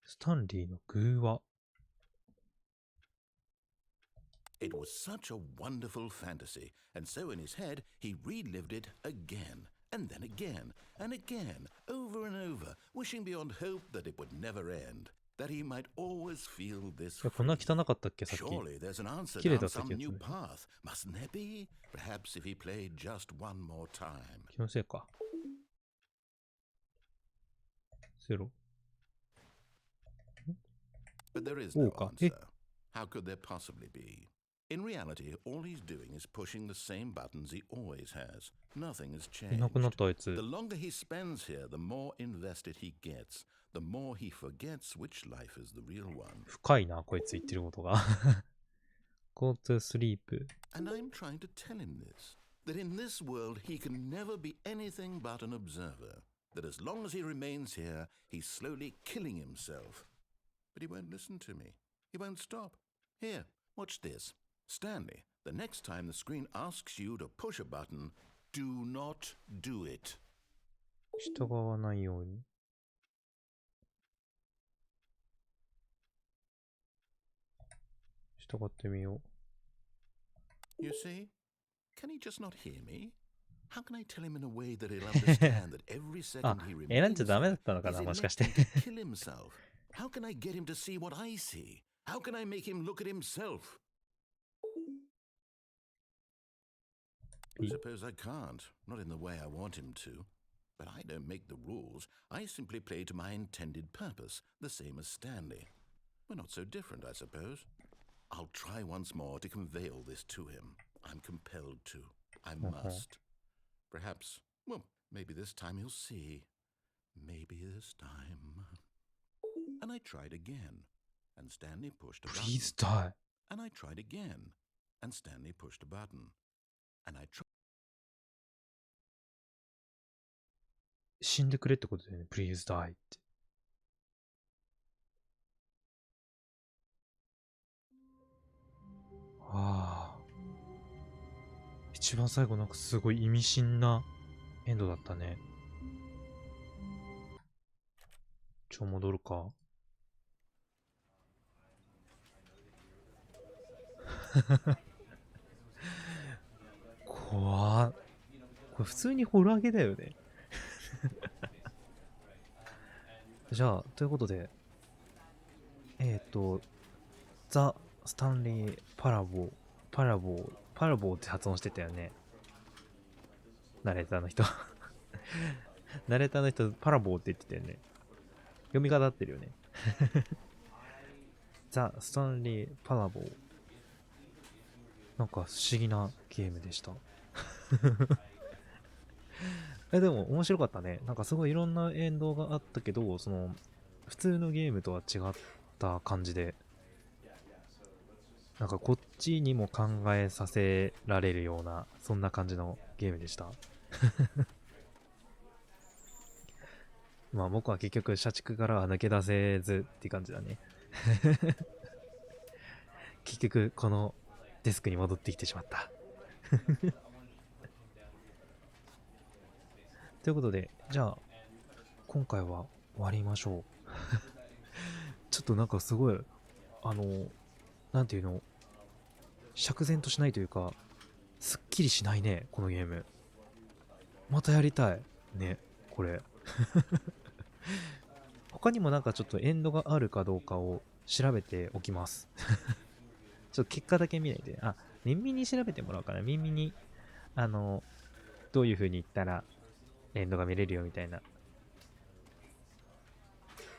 スタンリーの偶話。 It was such a wonderful fantasy, and so in his head he relived it again, and then again, and again, over and over, wishing beyond hope that it would never end, that he might always feel this こんな free. 汚かったっけさっき。 Surely there's an answer 綺麗 down だった気 some がす new る。 path, mustn't there be? Perhaps if he played just one more time. 気のせいか。ゼロ。 But there is no か。え？ answer. How could there possibly be? In reality, all he's doing is pushing the same buttons he always has. Nothing has いな changed. くなったあいつ。 The longer he spends here, the more invested he gets. The more he forgets which life is the real one. 深いな、こいつ言ってることが。Go to sleep. And I'm trying to tell him this. That in this world he can never be anything but an observer. That as long as he remains here, he's slowly killing himself. But he won't listen to me. He won't stop. Here, watch this. Stanley, the next time the screen asks you to push a button, do not do it. 従わないように。従ってみよう。 You see? Can he just not hear me? How can I tell him in a way that he'll understand that every second he 選ん remains じゃダメだ here ったのか is な、もしかして。 electing to kill himself? How can I get him to see what I see? How can I make him look at himself? I suppose I can't, not in the way I want him to. But I don't make the rules. I simply play to my intended purpose, the same as Stanley. We're not so different, I suppose. I'll try once more to convey all this to him. I'm compelled to. I must. Perhaps, well, maybe this time he'll see. Maybe this time. And I tried again, and Stanley pushed a button. Please die. And I tried again, and Stanley pushed a button. And I tried. 死んでくれってことだよね。Please die って。ああ。一番最後なんかすごい意味深なエンドだったね。戻るか。怖っ。これ普通にホラーゲーだよね。じゃあ、ということで、ザ・スタンリー・パラボーって発音してたよね。ナレーターの人。ナレーターの人、パラボーって言ってたよね。読み方合ってるよね。ザ・スタンリー・パラボー。なんか不思議なゲームでした。でも面白かったね。なんかすごいいろんなエンドがあったけど、その普通のゲームとは違った感じで、なんかこっちにも考えさせられるような、そんな感じのゲームでした。まあ僕は結局社畜からは抜け出せずっていう感じだね。結局このデスクに戻ってきてしまった。ということで、じゃあ今回は終わりましょう。ちょっとなんかすごいなんていうの、釈然としないというか、すっきりしないね、このゲーム。またやりたいね、これ。他にもなんかちょっとエンドがあるかどうかを調べておきます。ちょっと結果だけ見ないで。耳に調べてもらおうかな。耳に、どういう風に言ったら、エンドが見れるよみたいな。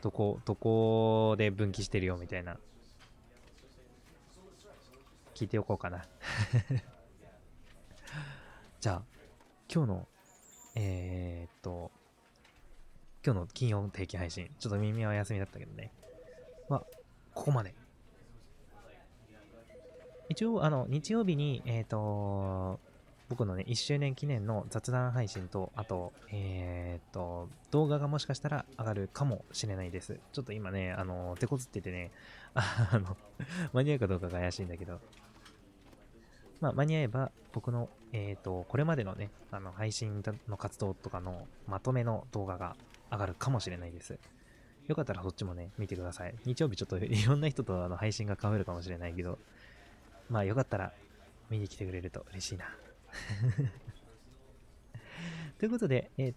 どこで分岐してるよみたいな。聞いておこうかな。じゃあ、今日の、今日の金曜定期配信、ちょっと耳はお休みだったけどね。ここまで。一応、日曜日に、僕のね、1周年記念の雑談配信と、あと、動画がもしかしたら上がるかもしれないです。ちょっと今ね、手こずっててね、間に合うかどうかが怪しいんだけど、まあ、間に合えば、僕の、これまでのね、配信の活動とかのまとめの動画が上がるかもしれないです。よかったらそっちもね、見てください。日曜日ちょっといろんな人と配信が被るかもしれないけど、まあよかったら見に来てくれると嬉しいな。ということで、ス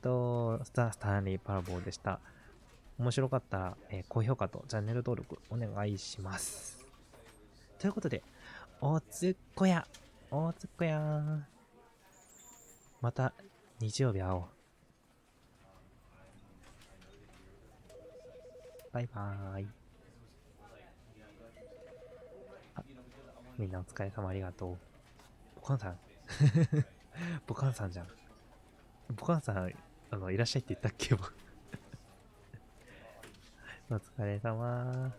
タンリーパラボーでした。面白かったら、高評価とチャンネル登録お願いします。ということで、おつっこやまた日曜日会おう。バイバーイ。みんなお疲れ様ありがとう。ボカンさんボカンさんじゃん。ボカンさん、いらっしゃいって言ったっけお疲れ様。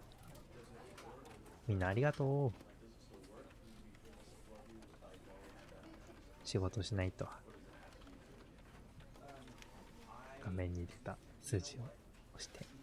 みんなありがとう。仕事しないと。画面に出た数字を押して。